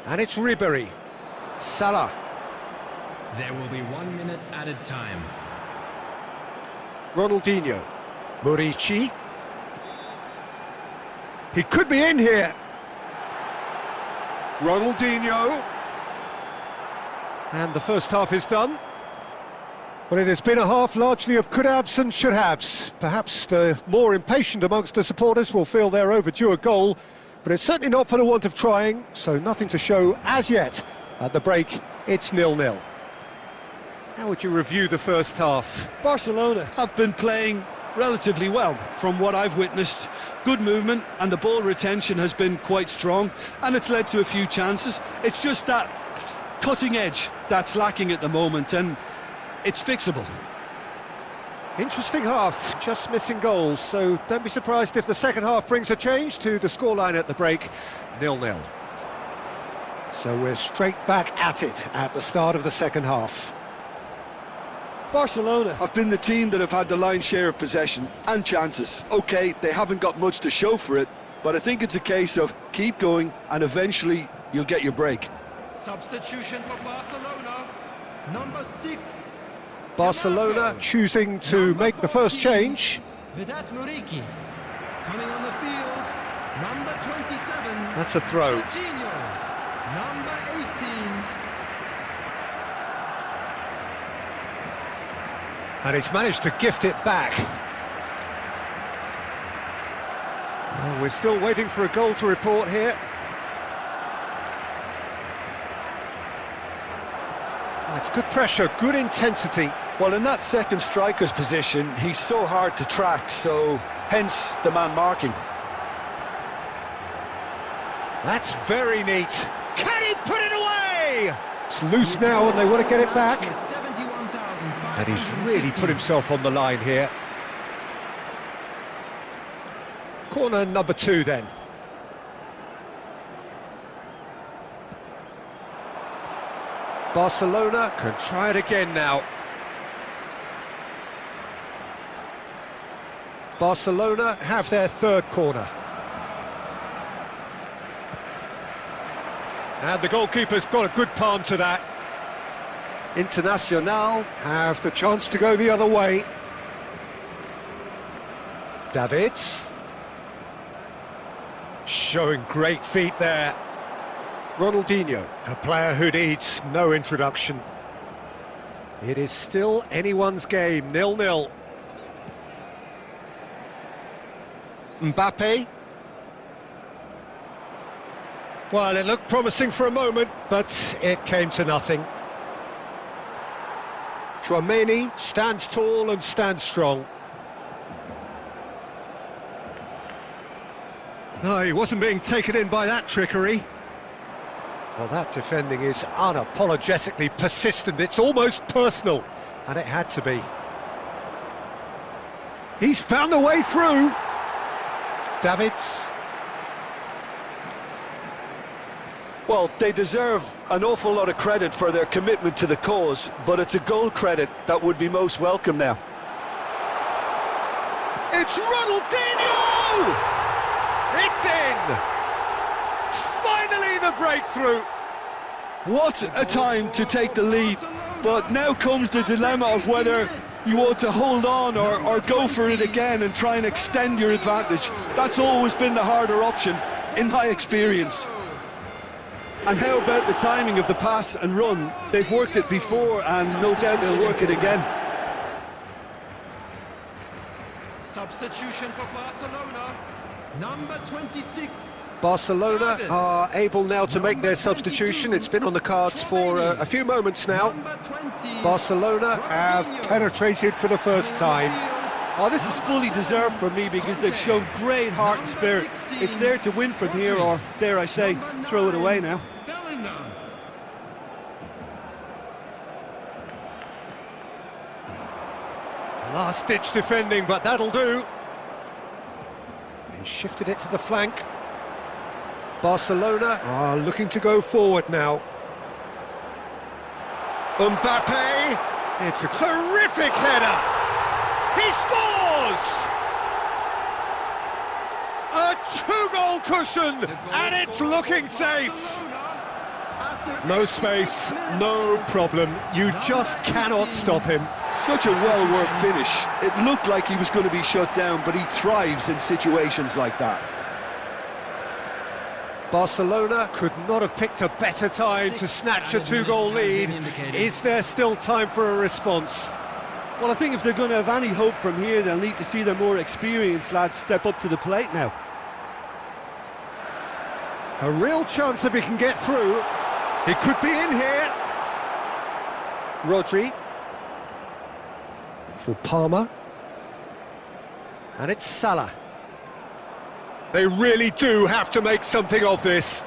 and it's Ribery. Salah. There will be 1 minute added time. Ronaldinho. Morici. He could be in here. Ronaldinho. And the first half is done. Well, it has been a half largely of could-haves and should-haves. Perhaps the more impatient amongst the supporters will feel they're overdue a goal, but it's certainly not for the want of trying, so nothing to show as yet. At the break, it's 0-0. How would you review the first half? Barcelona have been playing relatively well from what I've witnessed. Good movement and the ball retention has been quite strong, and it's led to a few chances. It's just that cutting edge that's lacking at the moment, and it's fixable. Interesting half, just missing goals, so don't be surprised if the second half brings a change to the scoreline at the break, 0-0. So we're straight back at it at the start of the second half. Barcelona have been the team that have had the lion's share of possession and chances. Okay, they haven't got much to show for it, but I think it's a case of keep going and eventually you'll get your break. Substitution for Barcelona, number 6. Barcelona choosing to make the first change. Vedat Muriqi. Coming on the field, number 27. That's a throw. Jorginho, number 18. And he's managed to gift it back. Well, we're still waiting for a goal to report here. That's good pressure, good intensity. Well, in that second striker's position, he's so hard to track, so hence the man marking. That's very neat. Can he put it away? It's loose now and they want to get it back. And he's really put himself on the line here. Corner number 2 then. Barcelona can try it again now. Barcelona have their third corner. And the goalkeeper's got a good palm to that. Internacional have the chance to go the other way. Davids. Showing great feet there. Ronaldinho, a player who needs no introduction. It is still anyone's game, 0-0. Mbappe. Well, it looked promising for a moment, but it came to nothing. Tchouaméni stands tall and stands strong. No, he wasn't being taken in by that trickery. Well, that defending is unapologetically persistent. It's almost personal, and it had to be. He's found a way through. Davids. Well, they deserve an awful lot of credit for their commitment to the cause, but it's a goal credit that would be most welcome now. It's Ronaldinho! It's in! Finally the breakthrough! What a time to take the lead, but now comes the dilemma of whether you want to hold on or go for it again and try and extend your advantage. That's always been the harder option, in my experience. And how about the timing of the pass and run? They've worked it before and no doubt they'll work it again. Substitution for Barcelona, number 26. Barcelona are able now to make their substitution. It's been on the cards for a few moments now. Barcelona have penetrated for the first time. Oh, this is fully deserved for me because they've shown great heart and spirit. It's there to win from here, or dare I say, throw it away now. Last-ditch defending, but that'll do. He shifted it to the flank. Barcelona are looking to go forward now. Mbappe, it's a terrific header. He scores! A 2-goal cushion, and it's looking safe. No space, no problem. You just cannot stop him. Such a well-worked finish. It looked like he was going to be shut down, but he thrives in situations like that. Barcelona could not have picked a better time to snatch a 2-goal lead. Is there still time for a response? Well, I think if they're going to have any hope from here, they'll need to see their more experienced lads step up to the plate now. A real chance if he can get through. He could be in here. Rodri. For Palmer. And it's Salah. They really do have to make something of this.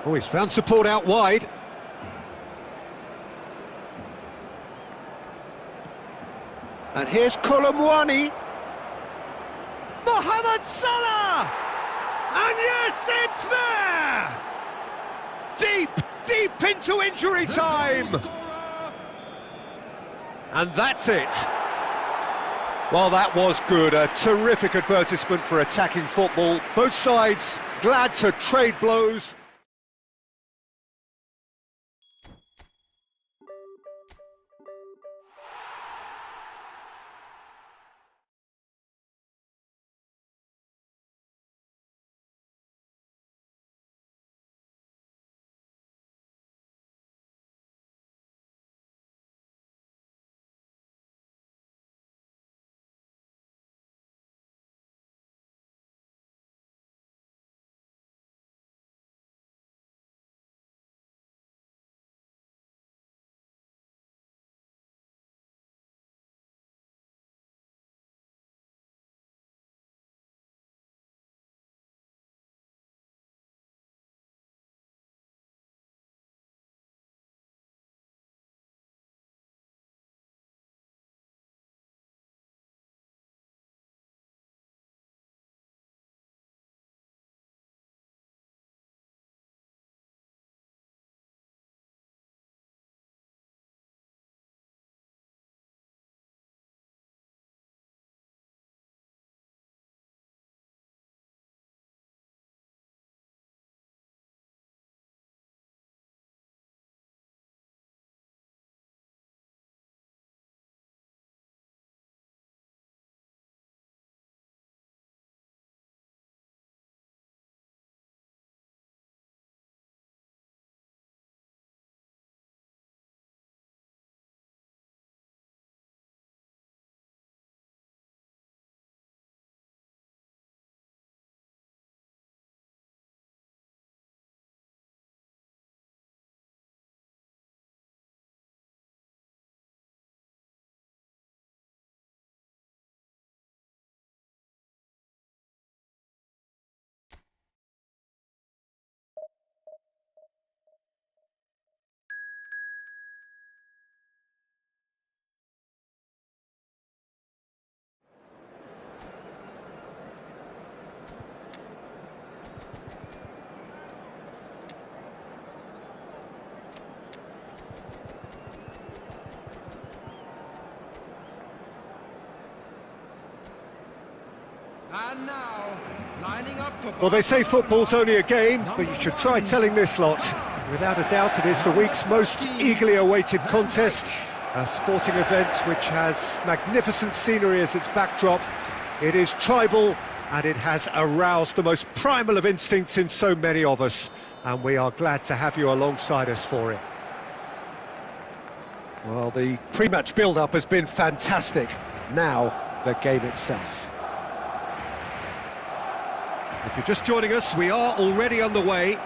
Oh, he's found support out wide. And here's Kolomwani. Mohamed Salah! And yes, it's there! Deep into injury time! And that's it. Well, that was good. A terrific advertisement for attacking football. Both sides glad to trade blows. And now, lining up for... Well, they say football's only a game, but you should try telling this lot. Without a doubt, it is the week's most eagerly awaited contest. A sporting event which has magnificent scenery as its backdrop. It is tribal, and it has aroused the most primal of instincts in so many of us. And we are glad to have you alongside us for it. Well, the pre-match build-up has been fantastic. Now, the game itself. If you're just joining us, we are already on the way.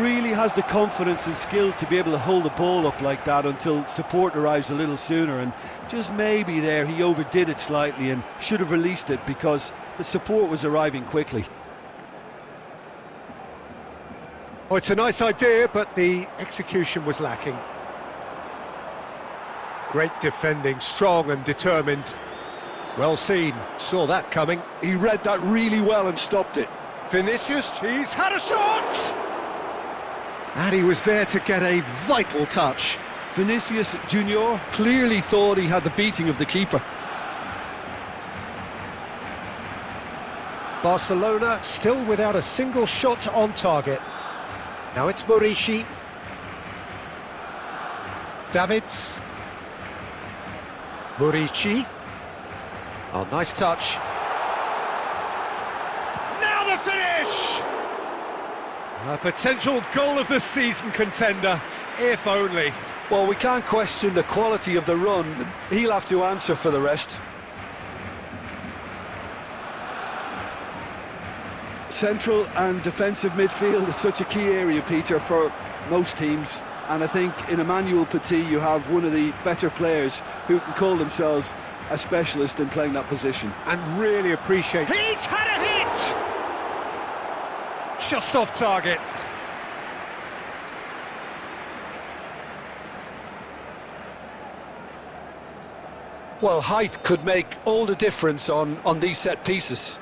Really has the confidence and skill to be able to hold the ball up like that until support arrives a little sooner, and just maybe there he overdid it slightly and should have released it because the support was arriving quickly. Oh, it's a nice idea, but the execution was lacking. Great defending, strong and determined. Well seen, saw that coming. He read that really well and stopped it. Vinicius, he's had a shot! And he was there to get a vital touch. Vinicius Junior clearly thought he had the beating of the keeper. Barcelona still without a single shot on target. Now it's Morishi. Davids. Morici. Oh, nice touch. Now the finish! A potential goal of the season contender, if only. Well, we can't question the quality of the run. He'll have to answer for the rest. Central and defensive midfield is such a key area, Peter, for most teams, and I think in Emmanuel Petit you have one of the better players who can call themselves a specialist in playing that position. And really appreciate... He's had a hit! Just off target. Well, height could make all the difference on these set pieces.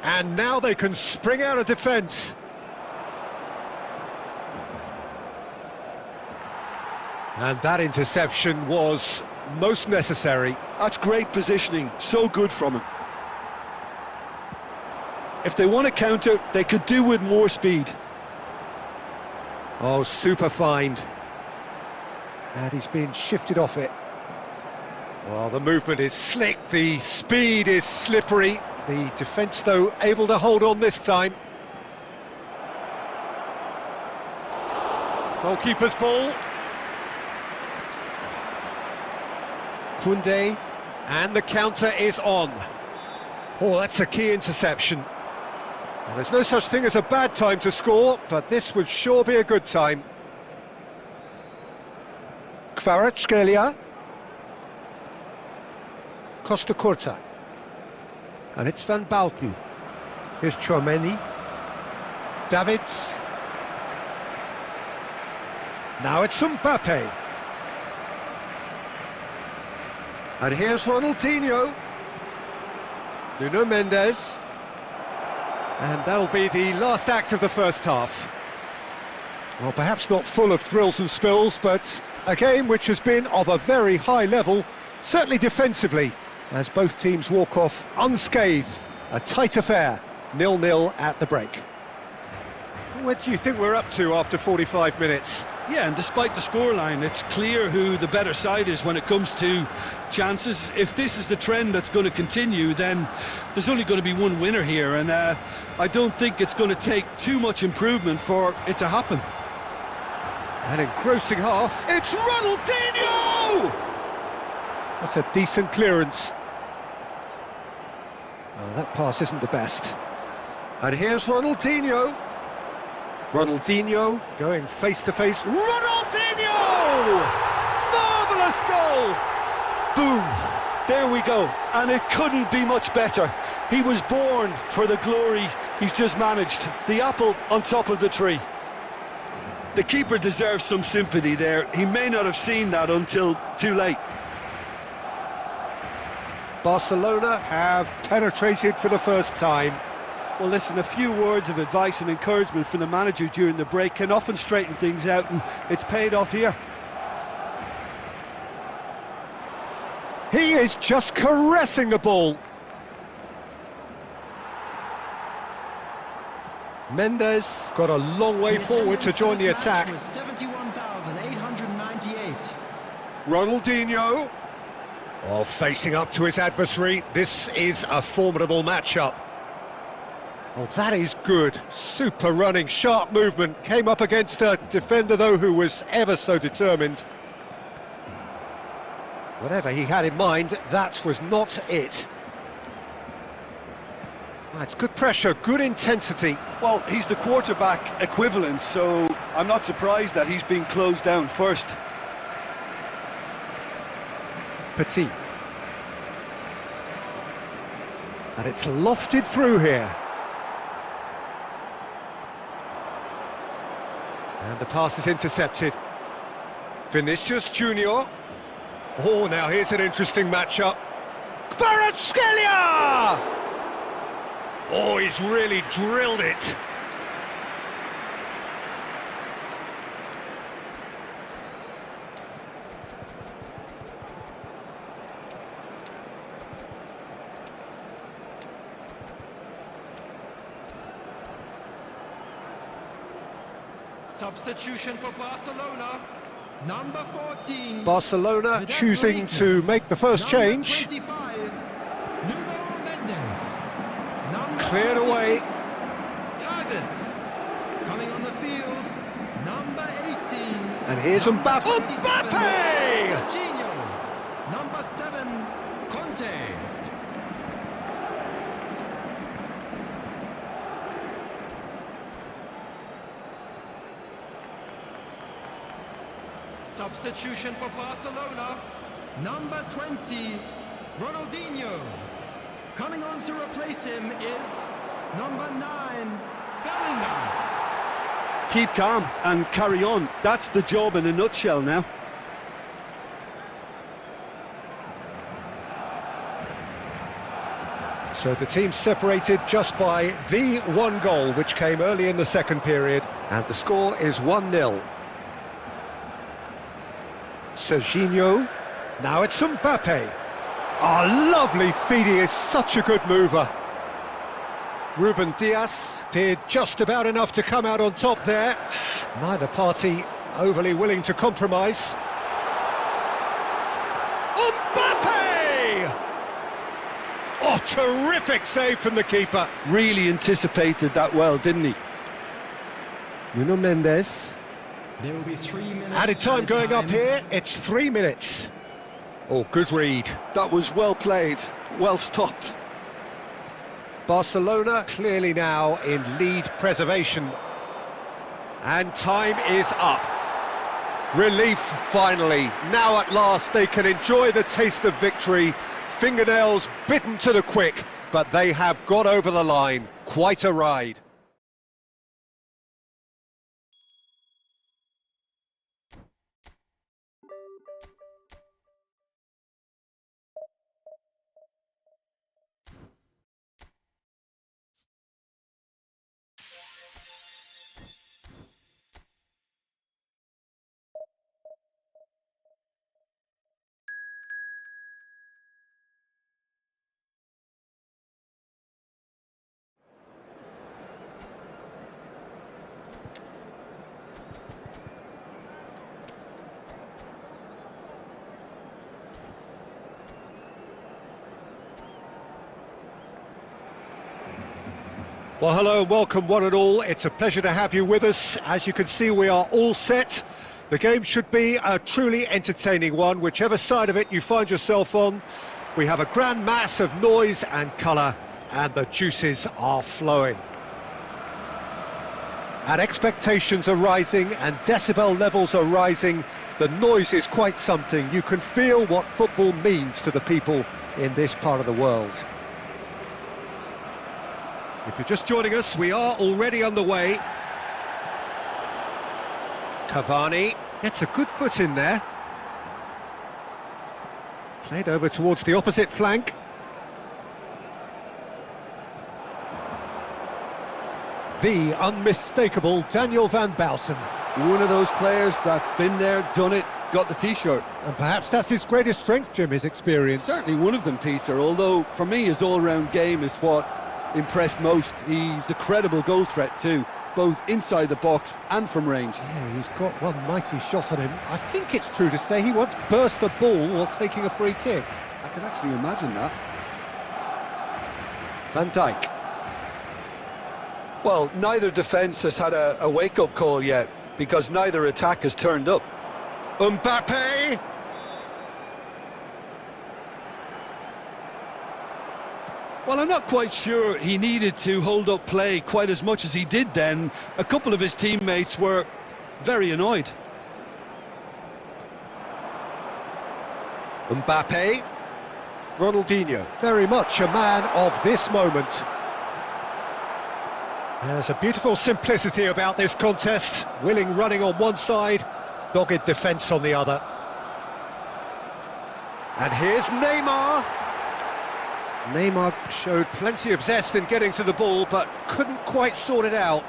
And now they can spring out of defence. And that interception was most necessary. That's great positioning, so good from him. If they want to counter, they could do with more speed. Oh, super find. And he's been shifted off it. Well, the movement is slick, the speed is slippery. The defence, though, able to hold on this time. Goalkeeper's ball. Koundé, and the counter is on. Oh, that's a key interception. Well, there's no such thing as a bad time to score, but this would sure be a good time. Kvaratskhelia. Costa Curta. And it's Van Bouten. Here's Chouameni. Davids. Now it's Mbappe. And here's Ronaldinho. Nuno Mendes. And that'll be the last act of the first half. Well, perhaps not full of thrills and spills, but a game which has been of a very high level, certainly defensively, as both teams walk off unscathed. A tight affair, 0-0 at the break. What do you think we're up to after 45 minutes? Yeah, and despite the scoreline, it's clear who the better side is when it comes to chances. If this is the trend that's going to continue, then there's only going to be one winner here, and I don't think it's going to take too much improvement for it to happen. An engrossing half. It's Ronaldinho! That's a decent clearance. Oh, that pass isn't the best. And here's Ronaldinho. Ronaldinho going face-to-face. Ronaldinho! Marvellous goal! Boom! There we go. And it couldn't be much better. He was born for the glory he's just managed. The apple on top of the tree. The keeper deserves some sympathy there. He may not have seen that until too late. Barcelona have penetrated for the first time. Well, listen, a few words of advice and encouragement from the manager during the break can often straighten things out, and it's paid off here. He is just caressing the ball. Mendes got a long way forward to join the attack. 71,898. Ronaldinho. Oh, facing up to his adversary. This is a formidable matchup. Oh, that is good. Super running, sharp movement. Came up against a defender, though, who was ever so determined. Whatever he had in mind, that was not it. That's good pressure, good intensity. Well, he's the quarterback equivalent, so I'm not surprised that he's been closed down first. Petit. And it's lofted through here. And the pass is intercepted. Vinicius Junior. Oh, now here's an interesting matchup. Kvaratskhelia! Oh, he's really drilled it. Substitution for Barcelona, number 14. Barcelona choosing to make the first change. 25, Nuno Mendes. Number Cleared away. 46, Davids. Coming on the field, number 18. And here's Mbappe. Mbappe! Jorginho. Number 7, Conte. Substitution for Barcelona. Number 20, Ronaldinho. Coming on to replace him is number 9, Bellingham. Keep calm and carry on. That's the job in a nutshell now. So the team separated just by the one goal, which came early in the second period. And the score is 1-0. Serginho. Now it's Mbappe. Oh, lovely feed, he is such a good mover. Ruben Dias. Did just about enough to come out on top there. Neither party overly willing to compromise. Mbappe! Oh, terrific save from the keeper. Really anticipated that well, didn't he? Nuno Mendes. There will be 3 minutes. Added time going up here, it's 3 minutes. Oh, good read. That was well played, well stopped. Barcelona clearly now in lead preservation. And time is up. Relief, finally. Now at last they can enjoy the taste of victory. Fingernails bitten to the quick, but they have got over the line. Quite a ride. Well, hello and welcome one and all. It's a pleasure to have you with us. As you can see, we are all set. The game should be a truly entertaining one, whichever side of it you find yourself on. We have a grand mass of noise and colour, and the juices are flowing. And expectations are rising, and decibel levels are rising. The noise is quite something. You can feel what football means to the people in this part of the world. If you're just joining us, we are already underway. Cavani gets a good foot in there. Played over towards the opposite flank. The unmistakable Daniel van Baalsen. One of those players that's been there, done it, got the t-shirt. And perhaps that's his greatest strength, Jim, his experience. Certainly one of them, Peter, although for me his all-round game is what impressed most. He's a credible goal threat too, both inside the box and from range. Yeah, he's got one mighty shot on him. I think it's true to say he once burst the ball while taking a free kick. I can actually imagine that. Van Dijk. Well, neither defence has had a wake-up call yet, because neither attack has turned up. Mbappe! Well, I'm not quite sure he needed to hold up play quite as much as he did then. A couple of his teammates were very annoyed. Mbappe. Ronaldinho, very much a man of this moment. There's a beautiful simplicity about this contest. Willing running on one side, dogged defence on the other. And here's Neymar. Neymar showed plenty of zest in getting to the ball, but couldn't quite sort it out.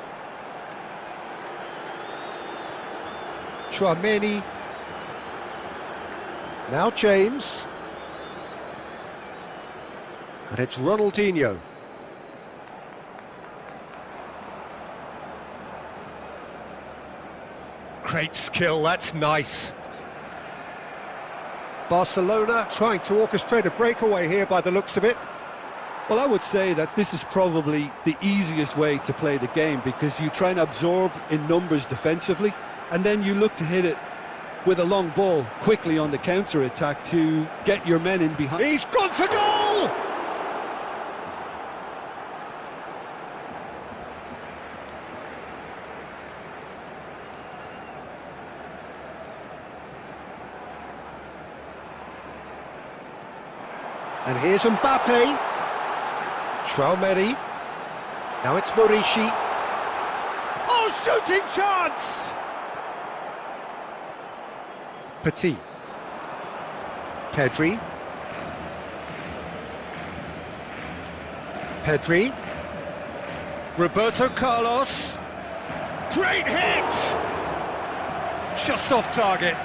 Chouameni. Now James. And it's Ronaldinho. Great skill, that's nice. Barcelona Trying to orchestrate a breakaway here by the looks of it. Well, I would say that this is probably the easiest way to play the game, because you try and absorb in numbers defensively, and then you look to hit it with a long ball quickly on the counter-attack to get your men in behind. He's gone for goal! And here's Mbappe. Traoré. Now it's Morishi. Oh, shooting chance! Petit. Pedri. Pedri. Roberto Carlos. Great hit! Just off target.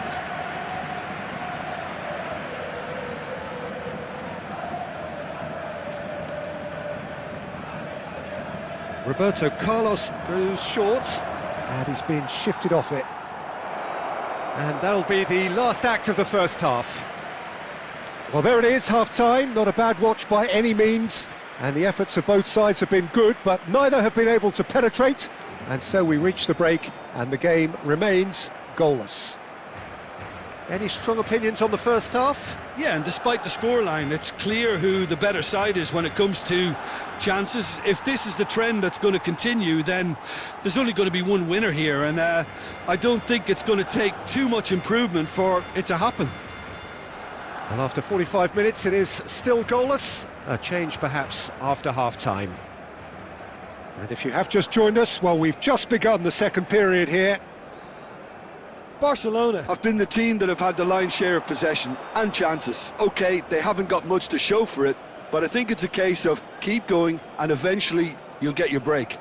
Roberto Carlos goes short, and he's been shifted off it. And that'll be the last act of the first half. Well, there it is, half-time. Not a bad watch by any means, and the efforts of both sides have been good, but neither have been able to penetrate, and so we reach the break, and the game remains goalless. Any strong opinions on the first half? Yeah, and despite the scoreline, it's clear who the better side is when it comes to chances. If this is the trend that's going to continue, then there's only going to be one winner here, and I don't think it's going to take too much improvement for it to happen. Well, after 45 minutes, it is still goalless. A change, perhaps, after half-time. And if you have just joined us, well, we've just begun the second period here. Barcelona have been the team that have had the lion's share of possession and chances. OK, they haven't got much to show for it, but I think it's a case of keep going and eventually you'll get your break.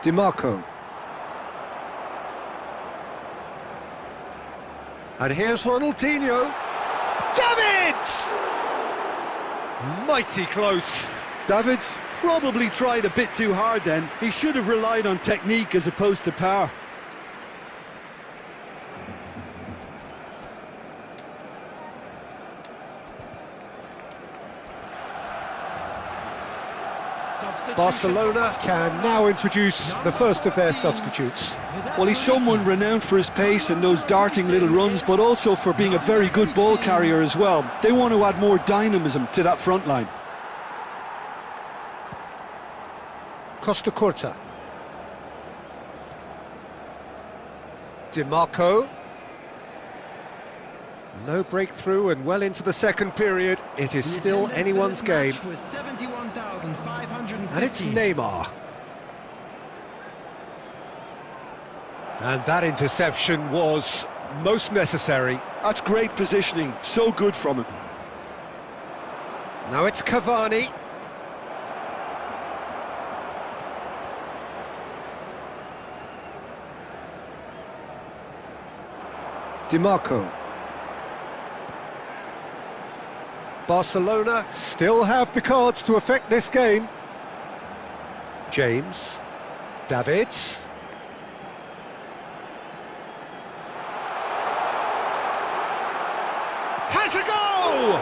DiMarco. And here's Ronaldinho. Davids! Mighty close. Davids probably tried a bit too hard then. He should have relied on technique as opposed to power. Barcelona can now introduce the first of their substitutes. Well, he's someone renowned for his pace and those darting little runs, but also for being a very good ball carrier as well. They want to add more dynamism to that front line. Costa Curta. DiMarco. No breakthrough and well into the second period. It is still anyone's game. And it's Neymar. And that interception was most necessary. That's great positioning, so good from him. Now it's Cavani. DiMarco. Barcelona still have the cards to affect this game. James. Davids. Has a goal!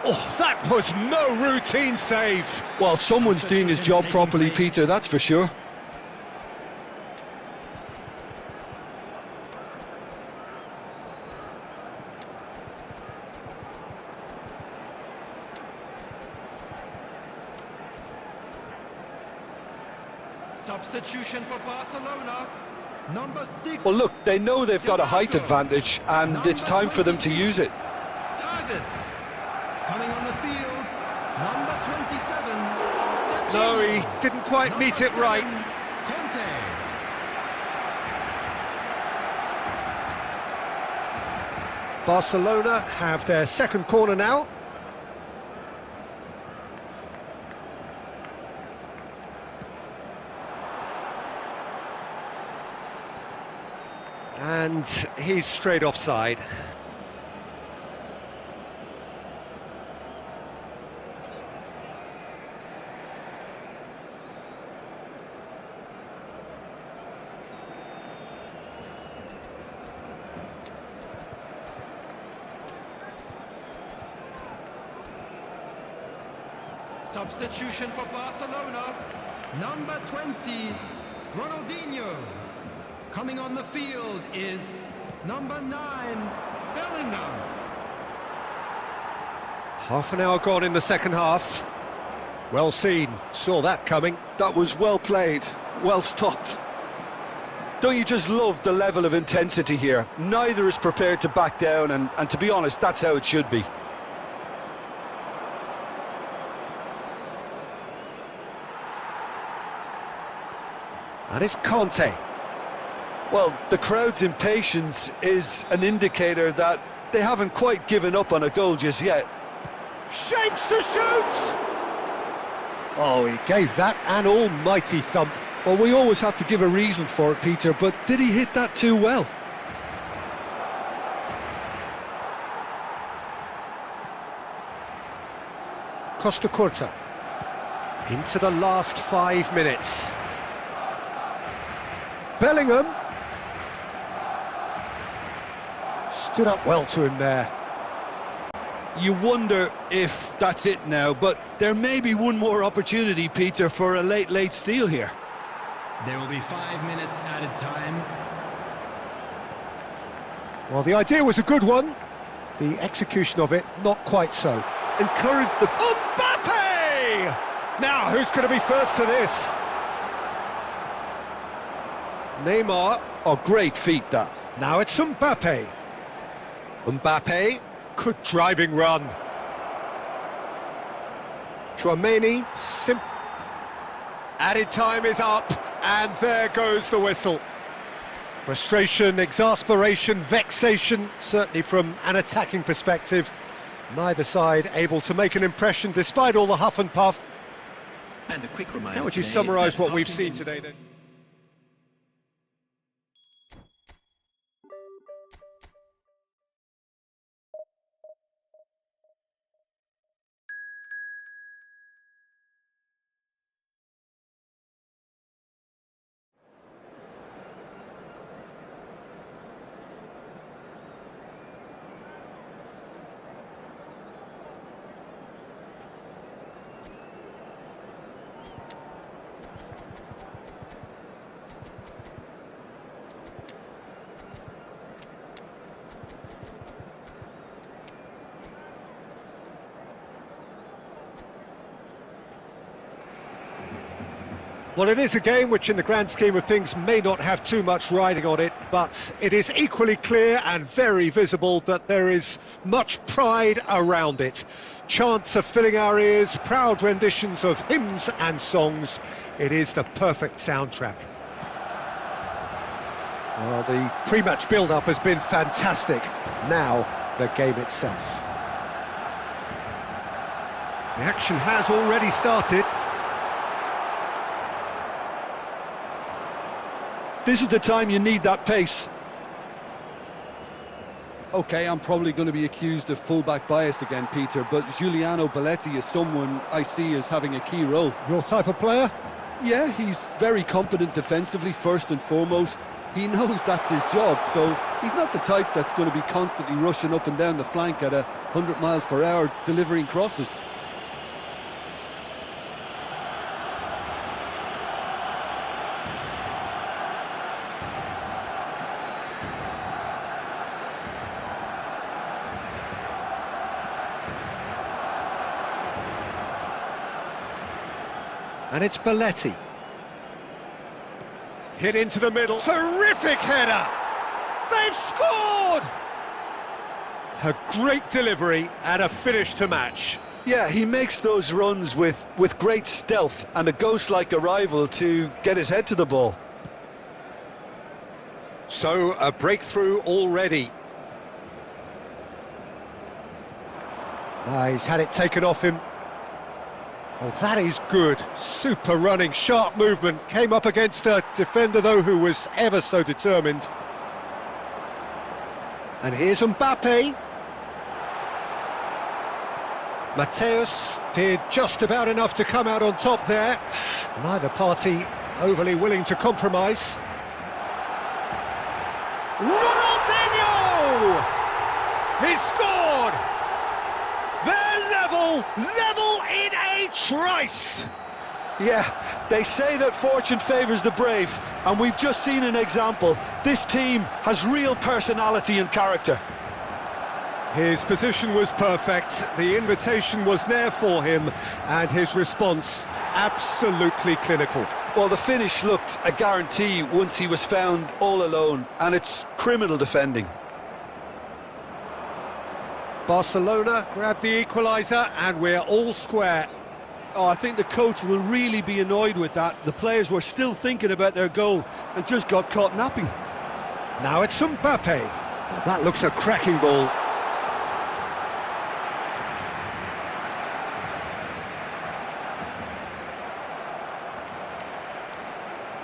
Oh, that was no routine save. Well, someone's doing his job properly, Peter, that's for sure. Substitution for Barcelona, number 6. Well, look, they know they've got a height advantage, and it's time for them to use it. Davids, coming on the field, number 27. No, he didn't quite meet it right. Conte. Barcelona have their second corner now. And he's straight offside. Substitution for Barcelona, number 20, Ronaldinho. Coming on the field is number 9, Bellingham. Half an hour gone in the second half. Well seen, saw that coming. That was well played, well stopped. Don't you just love the level of intensity here? Neither is prepared to back down, and to be honest, that's how it should be. And it's Conte. Well, the crowd's impatience is an indicator that they haven't quite given up on a goal just yet. Shapes to shoot! Oh, he gave that an almighty thump. Well, we always have to give a reason for it, Peter, but did he hit that too well? Costa Curta. Into the last 5 minutes. Bellingham. Stood up well to him there. You wonder if that's it now, but there may be one more opportunity, Peter, for a late steal here. There will be 5 minutes added time. Well, the idea was a good one. The execution of it, not quite so. Encourage the... Mbappe! Now, who's going to be first to this? Neymar. Oh, great feat, that. Now it's Mbappe. Mbappe, good driving run. Chouameni, added time is up, and there goes the whistle. Frustration, exasperation, vexation, certainly from an attacking perspective. Neither side able to make an impression despite all the huff and puff. And a quick reminder. How would you summarise what we've seen today then? Well, it is a game which in the grand scheme of things may not have too much riding on it, but it is equally clear and very visible that there is much pride around it. Chants are filling our ears, proud renditions of hymns and songs. It is the perfect soundtrack. Well, the pre-match build-up has been fantastic. Now, the game itself. The action has already started. This is the time you need that pace. OK, I'm probably going to be accused of fullback bias again, Peter, but Giuliano Belletti is someone I see as having a key role. Your type of player? Yeah, he's very competent defensively, first and foremost. He knows that's his job, so he's not the type that's going to be constantly rushing up and down the flank at 100 miles per hour, delivering crosses. And it's Belletti. Hit into the middle. Terrific header! They've scored! A great delivery and a finish to match. Yeah, he makes those runs with great stealth and a ghost-like arrival to get his head to the ball. So, a breakthrough already. He's had it taken off him. Oh, that is good. Super running, sharp movement. Came up against a defender, though, who was ever so determined. And here's Mbappe. Mateus did just about enough to come out on top there. Neither party overly willing to compromise. Ronaldinho! He's scored! They're level in a trice! Yeah, they say that fortune favours the brave, and we've just seen an example. This team has real personality and character. His position was perfect, the invitation was there for him, and his response absolutely clinical. Well, the finish looked a guarantee once he was found all alone, and it's criminal defending. Barcelona grab the equaliser, and we're all square. Oh, I think the coach will really be annoyed with that. The players were still thinking about their goal and just got caught napping. Now it's Mbappe. Well, that looks a cracking ball.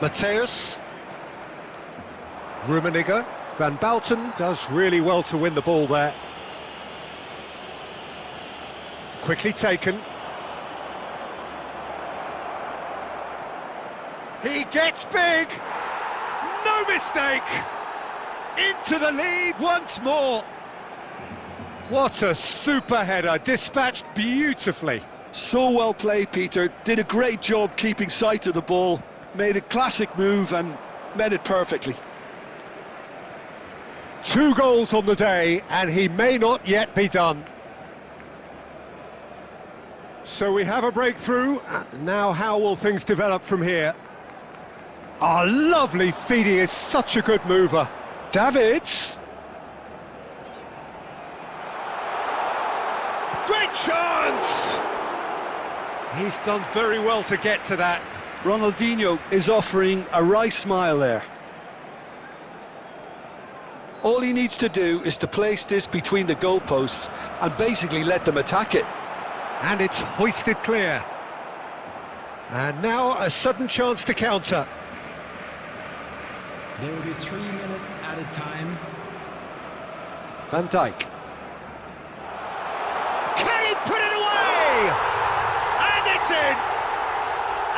Mateus. Rummenigge. Van Bouten does really well to win the ball there. Quickly taken. He gets big! No mistake! Into the lead once more! What a super header, dispatched beautifully. So well played, Peter. Did a great job keeping sight of the ball. Made a classic move and met it perfectly. 2 goals on the day, and he may not yet be done. So we have a breakthrough. Now how will things develop from here? Oh, lovely feed, he is such a good mover. Davids. Great chance! He's done very well to get to that. Ronaldinho is offering a wry smile there. All he needs to do is to place this between the goalposts and basically let them attack it. And it's hoisted clear. And now a sudden chance to counter. There will be 3 minutes added time. Van Dijk. Can he put it away? And it's in!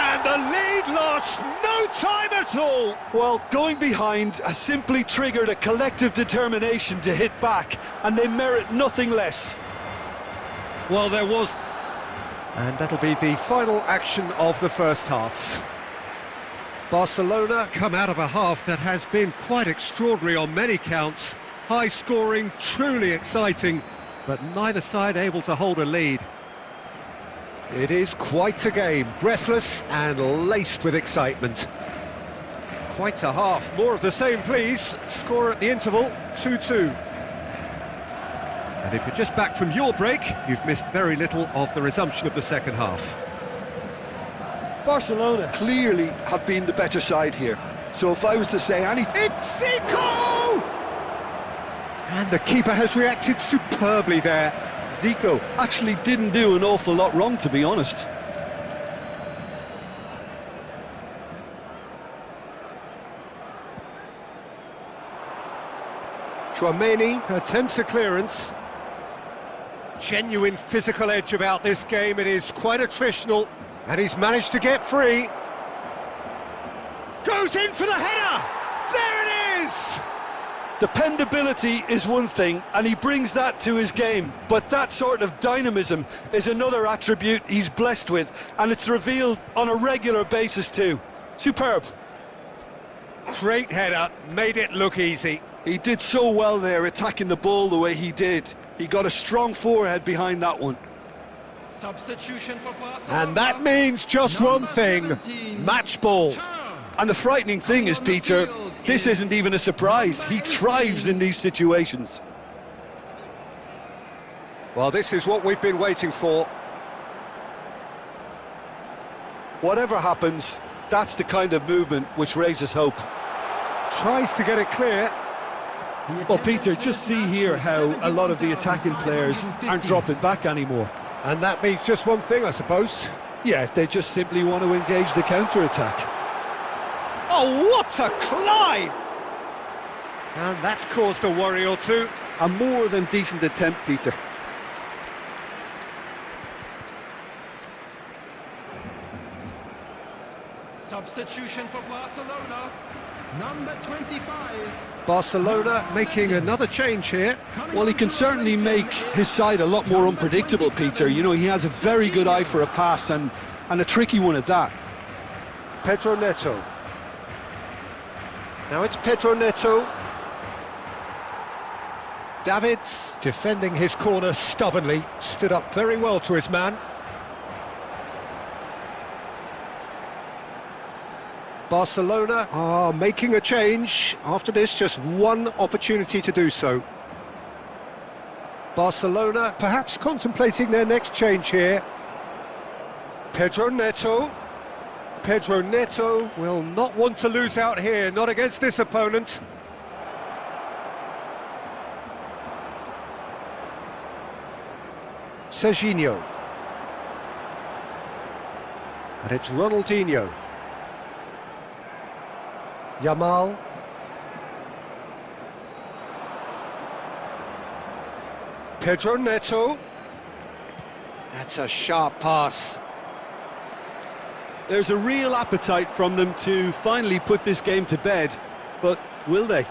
And the lead lost no time at all! Well, going behind has simply triggered a collective determination to hit back, and they merit nothing less. Well, there was... And that'll be the final action of the first half. Barcelona come out of a half that has been quite extraordinary on many counts. High scoring, truly exciting, but neither side able to hold a lead. It is quite a game, breathless and laced with excitement. Quite a half, more of the same please. Score at the interval, 2-2. And if you're just back from your break, you've missed very little of the resumption of the second half. Barcelona clearly have been the better side here. So if I was to say anything... It's Zico! And the keeper has reacted superbly there. Zico actually didn't do an awful lot wrong, to be honest. Tchouaméni attempts a clearance. Genuine physical edge about this game. It is quite attritional. And he's managed to get free. Goes in for the header! There it is! Dependability is one thing, and he brings that to his game. But that sort of dynamism is another attribute he's blessed with, and it's revealed on a regular basis too. Superb. Great header, made it look easy. He did so well there, attacking the ball the way he did. He got a strong forehead behind that one. Substitution for Barcelona. And that means just one thing, match ball. And the frightening thing is, Peter, this isn't even a surprise. He thrives in these situations. Well, this is what we've been waiting for. Whatever happens, that's the kind of movement which raises hope. Tries to get it clear. Well, Peter, just see here how a lot of the attacking players aren't dropping back anymore. And that means just one thing, I suppose. Yeah, they just simply want to engage the counter-attack. Oh, what a climb! And that's caused a worry or two. A more than decent attempt, Peter. Substitution for Barcelona. Number 25. Barcelona making another change here. Well, he can certainly make his side a lot more unpredictable, Peter. You know, he has a very good eye for a pass, and a tricky one at that. Pedro Neto. Now it's Pedro Neto. Davids, defending his corner stubbornly, stood up very well to his man. Barcelona are making a change. After this, just one opportunity to do so. Barcelona perhaps contemplating their next change here. Pedro Neto. Pedro Neto will not want to lose out here, not against this opponent. Serginho. And it's Ronaldinho. Yamal. Pedro Neto. That's a sharp pass. There's a real appetite from them to finally put this game to bed, but will they?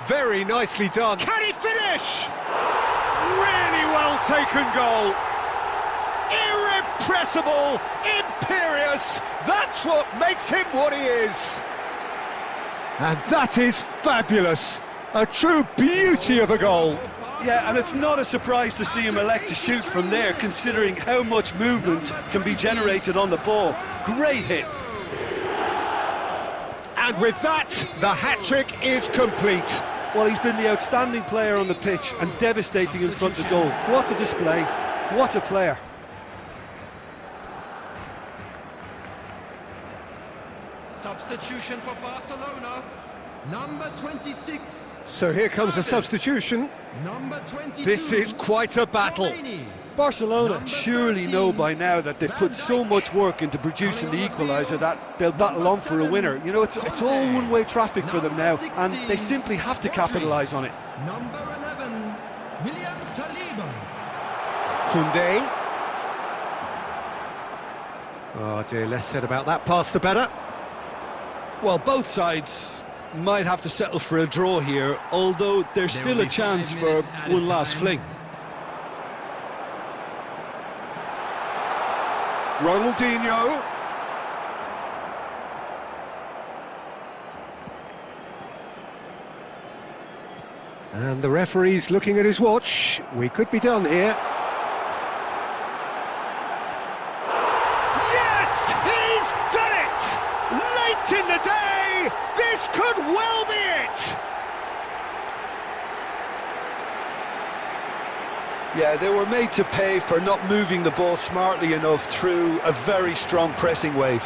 Very nicely done. Can he finish? Really well taken goal. Irrepressible, imperious. That's what makes him what he is. And that is fabulous. A true beauty of a goal. Yeah, and it's not a surprise to see him elect to shoot from there, considering how much movement can be generated on the ball. Great hit. And with that, the hat-trick is complete. Well, he's been the outstanding player on the pitch and devastating in front of goal. What a display. What a player. Substitution for Barcelona, number 26. So here comes a substitution. Number 22. This is quite a battle. Barcelona surely know by now that they've put so much work into producing the equaliser that they'll battle on for a winner. You know, it's all one-way traffic for them now, and they simply have to capitalise on it. Number 11, William Saliba. Koundé. Oh dear, less said about that pass the better. Well, both sides might have to settle for a draw here, although there's still a chance for one last fling. Ronaldinho. And the referee's looking at his watch. We could be done here. Yes, he's done it! Late in the day, this could well be it! Yeah, they were made to pay for not moving the ball smartly enough through a very strong pressing wave.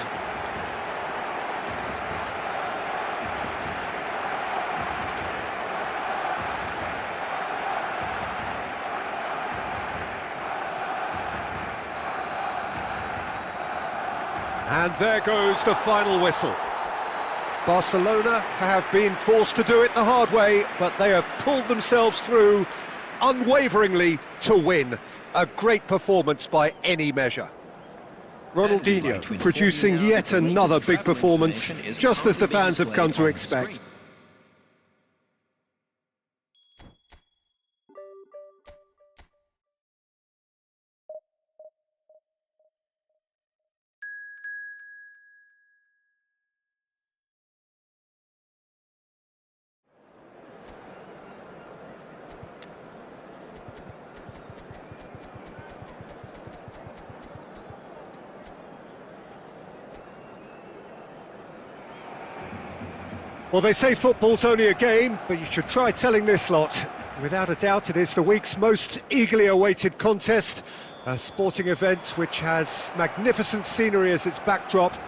And there goes the final whistle. Barcelona have been forced to do it the hard way, but they have pulled themselves through unwaveringly to win. A great performance by any measure. Ronaldinho producing yet another big performance, just as the fans have come to expect. Well, they say football's only a game, but you should try telling this lot. Without a doubt, it is the week's most eagerly awaited contest, a sporting event which has magnificent scenery as its backdrop.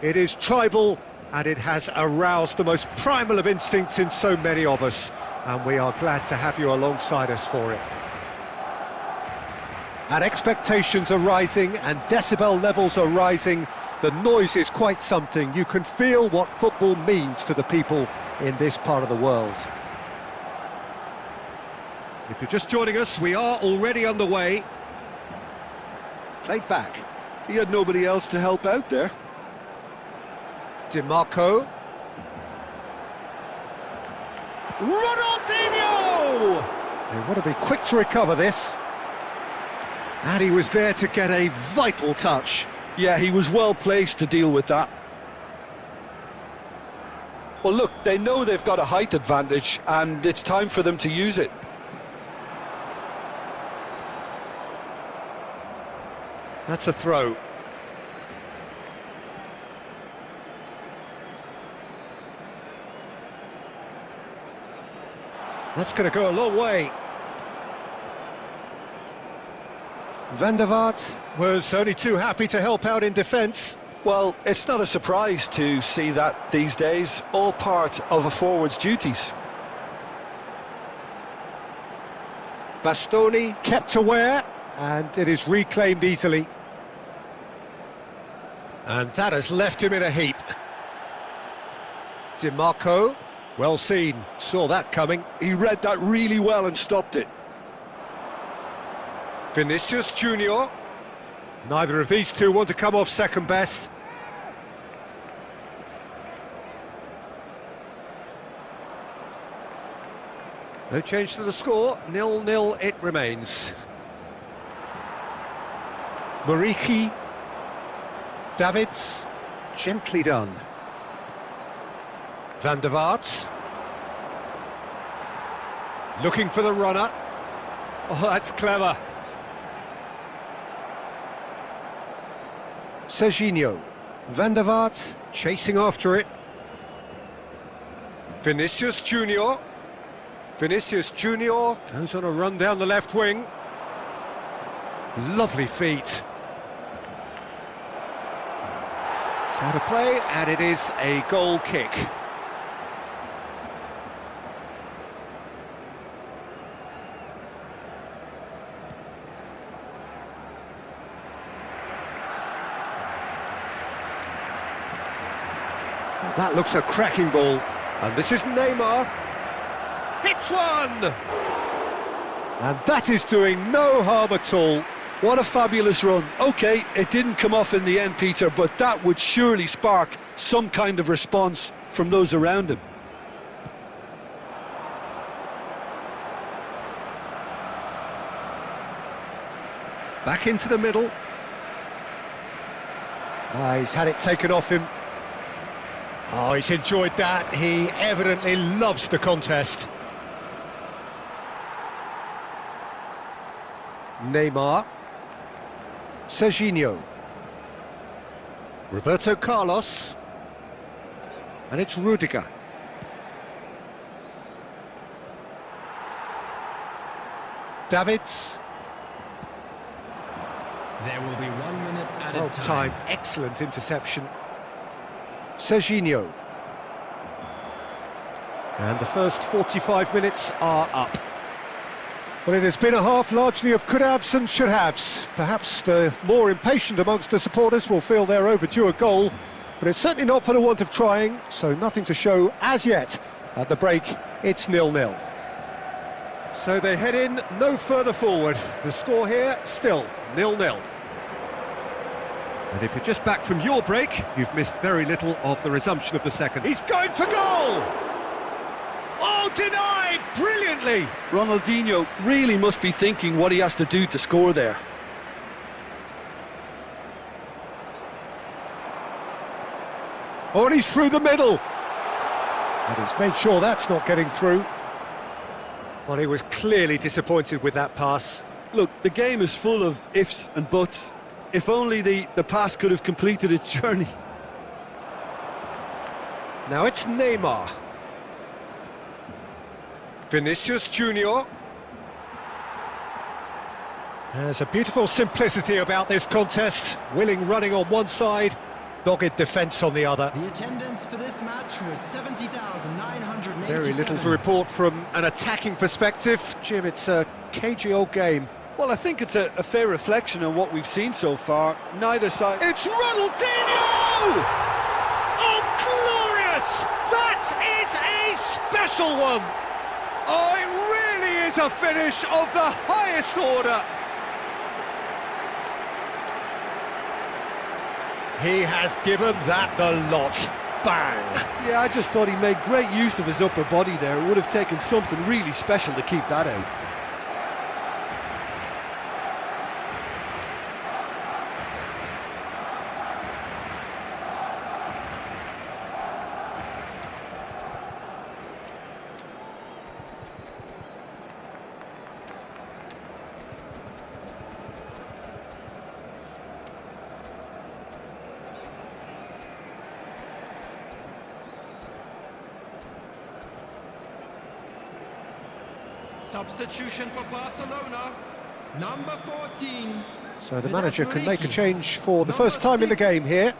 It is tribal, and it has aroused the most primal of instincts in so many of us, and we are glad to have you alongside us for it. And expectations are rising, and decibel levels are rising. The noise is quite something. You can feel what football means to the people in this part of the world. If you're just joining us, we are already underway. Played back. He had nobody else to help out there. Di Marco. Ronaldinho! They want to be quick to recover this. And he was there to get a vital touch. Yeah, he was well placed to deal with that. Well, look, they know they've got a height advantage, and it's time for them to use it. That's a throw. That's going to go a long way. Van der Vaart was only too happy to help out in defence. Well, it's not a surprise to see that these days, all part of a forward's duties. Bastoni kept aware, and it is reclaimed easily. And that has left him in a heap. Di Marco, well seen, saw that coming. He read that really well and stopped it. Vinicius Junior. Neither of these two want to come off second best. No change to the score, 0-0 it remains. Muriqi. Davids, gently done. Van der Vaart. Looking for the runner. Oh, that's clever. Serginho. Van der Vaart chasing after it. Vinicius Junior. Vinicius Junior goes on a run down the left wing. Lovely feet. It's out of play, and it is a goal kick. Well, that looks a cracking ball. And this is Neymar. Hits one! And that is doing no harm at all. What a fabulous run. OK, it didn't come off in the end, Peter, but that would surely spark some kind of response from those around him. Back into the middle. He's had it taken off him. Oh, he's enjoyed that. He evidently loves the contest. Neymar. Serginho. Roberto Carlos. And it's Rudiger. Davids. There will be 1 minute added Well timed, excellent interception. Serginho. And the first 45 minutes are up. Well, it has been a half largely of could-haves and should-haves. Perhaps the more impatient amongst the supporters will feel they're overdue a goal, but it's certainly not for the want of trying, so nothing to show as yet. At the break, it's 0-0. So they head in no further forward. The score here, still 0-0. And if you're just back from your break, you've missed very little of the resumption of the second. He's going for goal! Oh, denied brilliantly! Ronaldinho really must be thinking what he has to do to score there. Oh, and he's through the middle! And he's made sure that's not getting through. Well, he was clearly disappointed with that pass. Look, the game is full of ifs and buts. If only the pass could have completed its journey. Now it's Neymar. Vinicius Junior. There's a beautiful simplicity about this contest. Willing running on one side, dogged defence on the other. The attendance for this match was 70,987. Very little to report from an attacking perspective. Jim, it's a cagey old game. Well, I think it's a fair reflection on what we've seen so far. Neither side... It's Ronaldinho! Oh, glorious! That is a special one! Oh, it really is a finish of the highest order! He has given that the lot. Bang! Yeah, I just thought he made great use of his upper body there. It would have taken something really special to keep that out. Substitution for Barcelona, number 14. So the manager can make a change for the first time in the game here.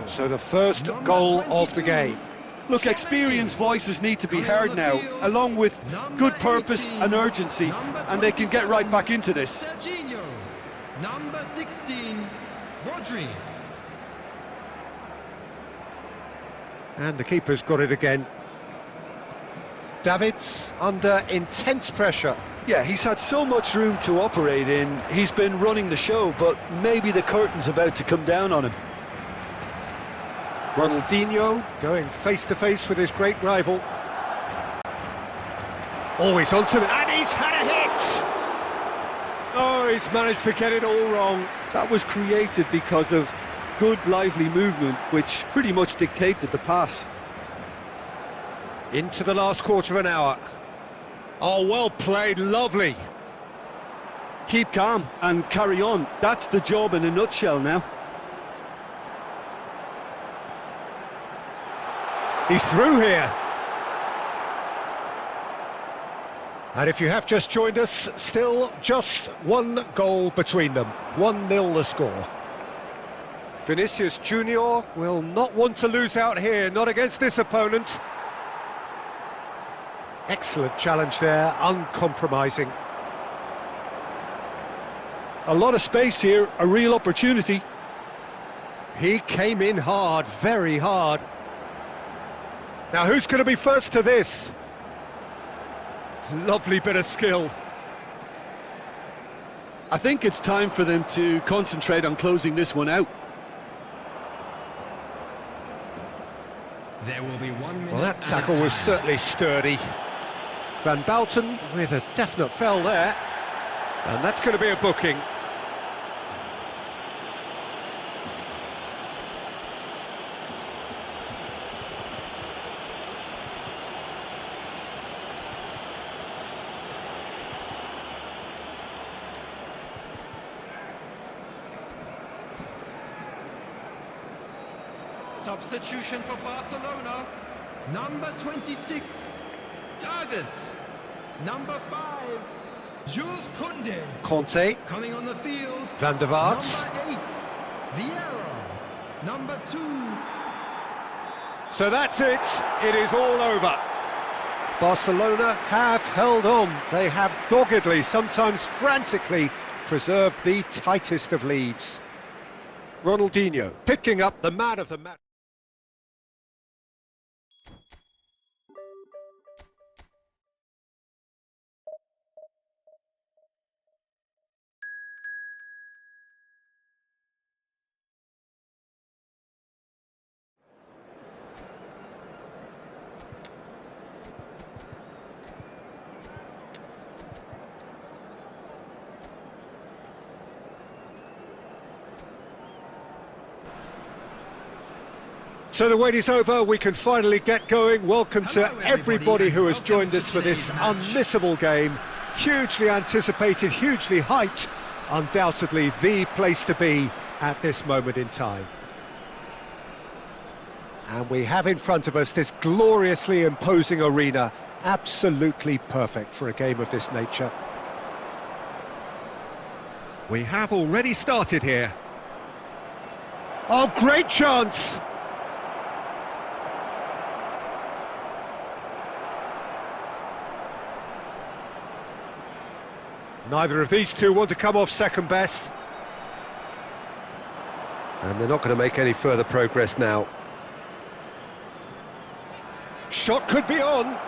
So the first goal of the game. Look, experienced voices need to be heard now, along with good purpose and urgency, and they can get right back into this. Serginho, number 16, Rodri. And the keeper's got it again. Davids under intense pressure. Yeah, he's had so much room to operate in. He's been running the show, but maybe the curtain's about to come down on him. Ronaldinho going face-to-face with his great rival. Oh, he's onto it, and he's had a hit! Oh, he's managed to get it all wrong. That was created because of good, lively movement, which pretty much dictated the pass. Into the last quarter of an hour. Oh, well played, lovely. Keep calm and carry on. That's the job in a nutshell now. He's through here. And if you have just joined us, still just one goal between them. 1-0 the score. Vinicius Junior will not want to lose out here, not against this opponent. Excellent challenge there, uncompromising. A lot of space here, a real opportunity. He came in hard, very hard. Now who's going to be first to this? Lovely bit of skill. I think it's time for them to concentrate on closing this one out. There will be 1 minute. Well, that tackle was certainly sturdy. Van Bouten with a definite foul there. And that's going to be a booking. Substitution for Barcelona, number 26, Davids, number 5, Jules Koundé. Conte, Coming on the field, Van der Vaart. number 8, Vieira, number 2. So that's it, it is all over. Barcelona have held on. They have doggedly, sometimes frantically, preserved the tightest of leads. Ronaldinho picking up the man of the match. So the wait is over, we can finally get going. Welcome to everybody who has joined us for this unmissable game. Hugely anticipated, hugely hyped, undoubtedly the place to be at this moment in time. And we have in front of us this gloriously imposing arena, absolutely perfect for a game of this nature. We have already started here. Oh, great chance! Neither of these two want to come off second best. And they're not going to make any further progress now. Shot could be on.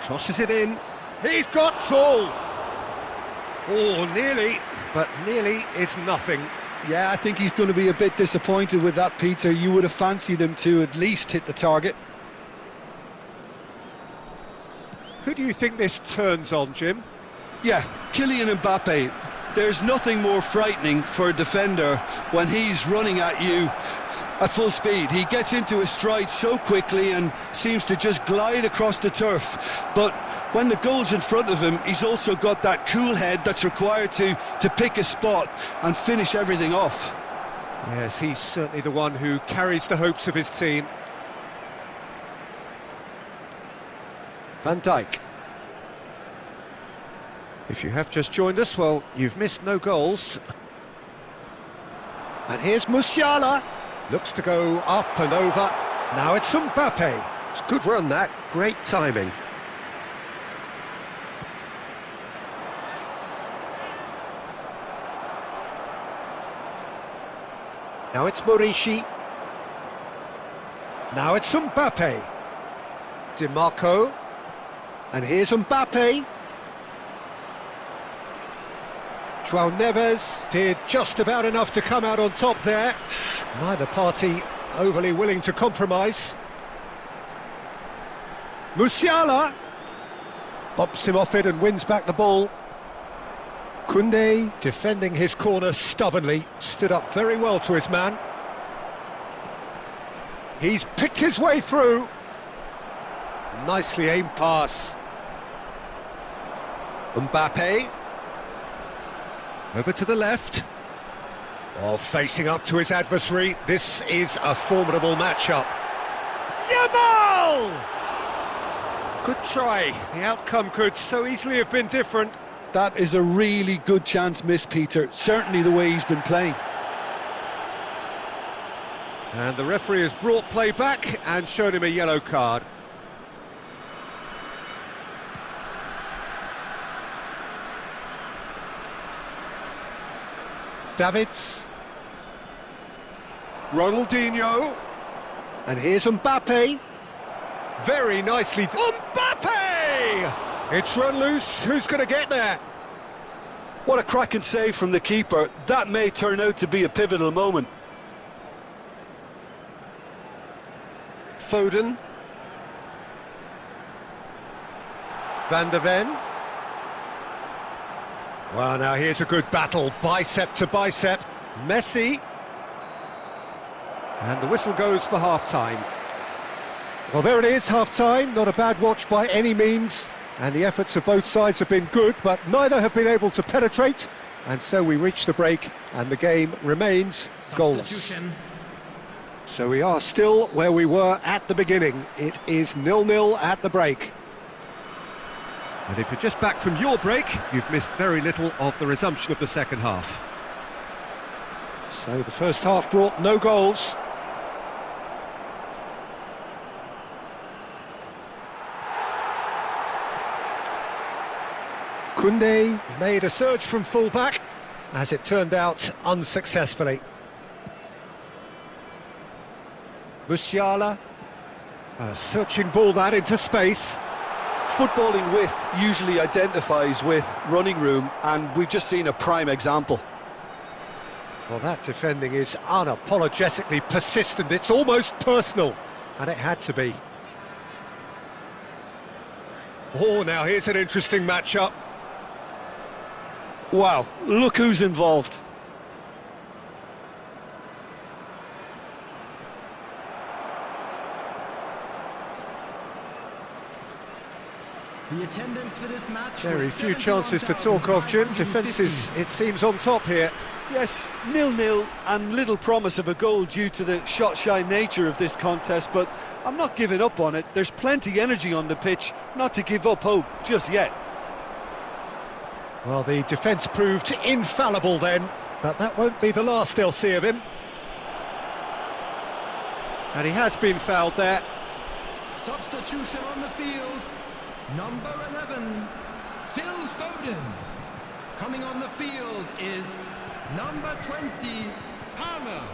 Crosses it in. He's got Saul. Oh, nearly, but nearly is nothing. Yeah, I think he's going to be a bit disappointed with that, Peter. You would have fancied him to at least hit the target. Who do you think this turns on, Jim? Yeah, Kylian Mbappe. There's nothing more frightening for a defender when he's running at you at full speed. He gets into his stride so quickly and seems to just glide across the turf. But when the goal's in front of him, he's also got that cool head that's required to pick a spot and finish everything off. Yes, he's certainly the one who carries the hopes of his team. Van Dijk. If you have just joined us, well, you've missed no goals. And here's Musiala. Looks to go up and over. Now it's Mbappe. It's a good run, that. Great timing. Now it's Morishi. Now it's Mbappe. Di Marco. And here's Mbappe. João Neves did just about enough to come out on top there. Neither party overly willing to compromise. Musiala bumps him off it and wins back the ball. Koundé, defending his corner stubbornly, stood up very well to his man. He's picked his way through. Nicely aimed pass. Mbappe. Over to the left. Oh, facing up to his adversary. This is a formidable matchup. Yamal! Good try. The outcome could so easily have been different. That is a really good chance missed, Peter. Certainly the way he's been playing. And the referee has brought play back and shown him a yellow card. Davids. Ronaldinho. And here's Mbappe. Very nicely. Mbappe! It's run loose. Who's going to get there? What a cracking save from the keeper. That may turn out to be a pivotal moment. Foden. Van der Ven. Well, now here's a good battle, bicep to bicep. Messi. And the whistle goes for half-time. Well, there it is, half-time. Not a bad watch by any means. And the efforts of both sides have been good, but neither have been able to penetrate. And so we reach the break, and the game remains goalless. So we are still where we were at the beginning. It is 0-0 at the break. And if you're just back from your break, you've missed very little of the resumption of the second half. So the first half brought no goals. Koundé made a surge from full-back, as it turned out unsuccessfully. Musiala, a searching ball that into space. Footballing width usually identifies with running room, and we've just seen a prime example. Well, that defending is unapologetically persistent. It's almost personal, and it had to be. Oh, now here's an interesting matchup. Wow, look who's involved. The attendance for this match. Very few chances to talk of, Jim. Defence is, it seems, on top here. Yes, 0-0 and little promise of a goal due to the shot-shy nature of this contest, but I'm not giving up on it. There's plenty energy on the pitch, not to give up hope just yet. Well, the defence proved infallible then, but that won't be the last they'll see of him. And he has been fouled there. Substitution on the field. Number 11, Phil Foden. Coming on the field is number 20, Palmer.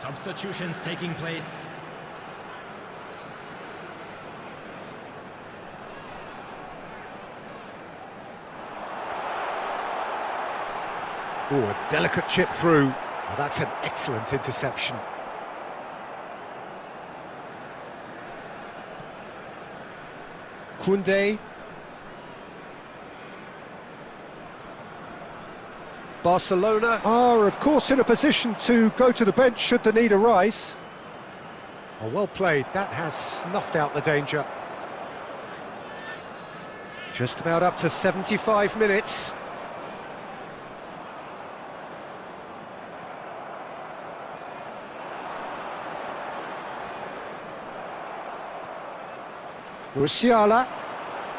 Substitutions taking place. Oh, a delicate chip through. Oh, that's an excellent interception. Koundé. Barcelona are, of course, in a position to go to the bench should the need arise. Oh, well played. That has snuffed out the danger. Just about up to 75 minutes. Musiala.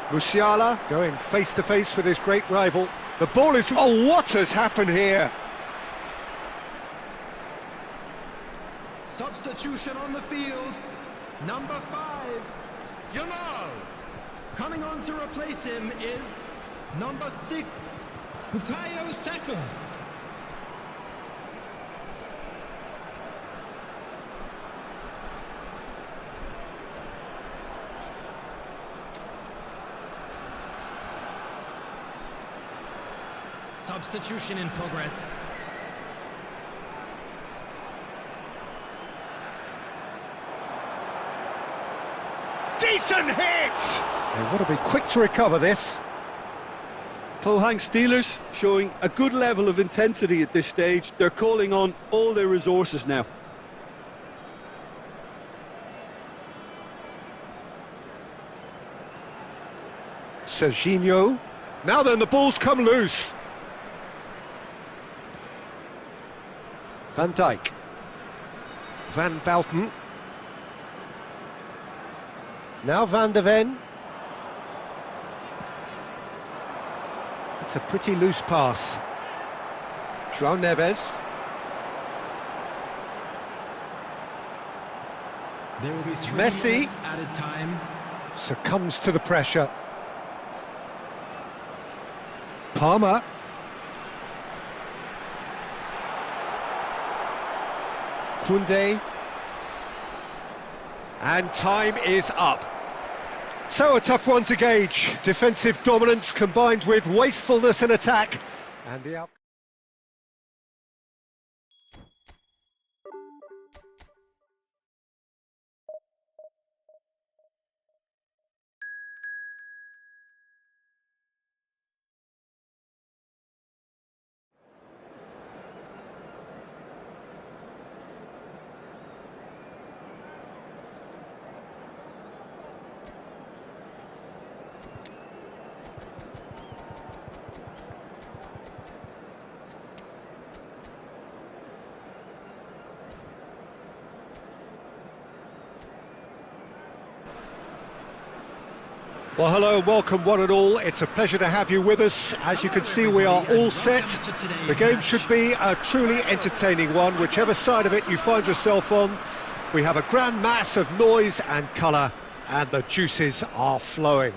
Musiala going face-to-face with his great rival. The ball is... Oh, what has happened here? Substitution on the field. Number 5, Yamal. Coming on to replace him is number 6, Bukayo Saka. Substitution in progress. Decent hit! They want to be quick to recover this. Pohang Steelers showing a good level of intensity at this stage. They're calling on all their resources now. Serginho. Now then, the ball's come loose. Van Dijk. Van Bouten. Now Van de Ven. It's a pretty loose pass. João Neves. There will be 3 Messi. minutes added time. Succumbs to the pressure. Palmer. Koundé. And time is up. So a tough one to gauge. Defensive dominance combined with wastefulness in attack. And the outcome. Well, hello and welcome one and all. It's a pleasure to have you with us. As you can see, we are all set. The game should be a truly entertaining one, whichever side of it you find yourself on. We have a grand mass of noise and colour, and the juices are flowing.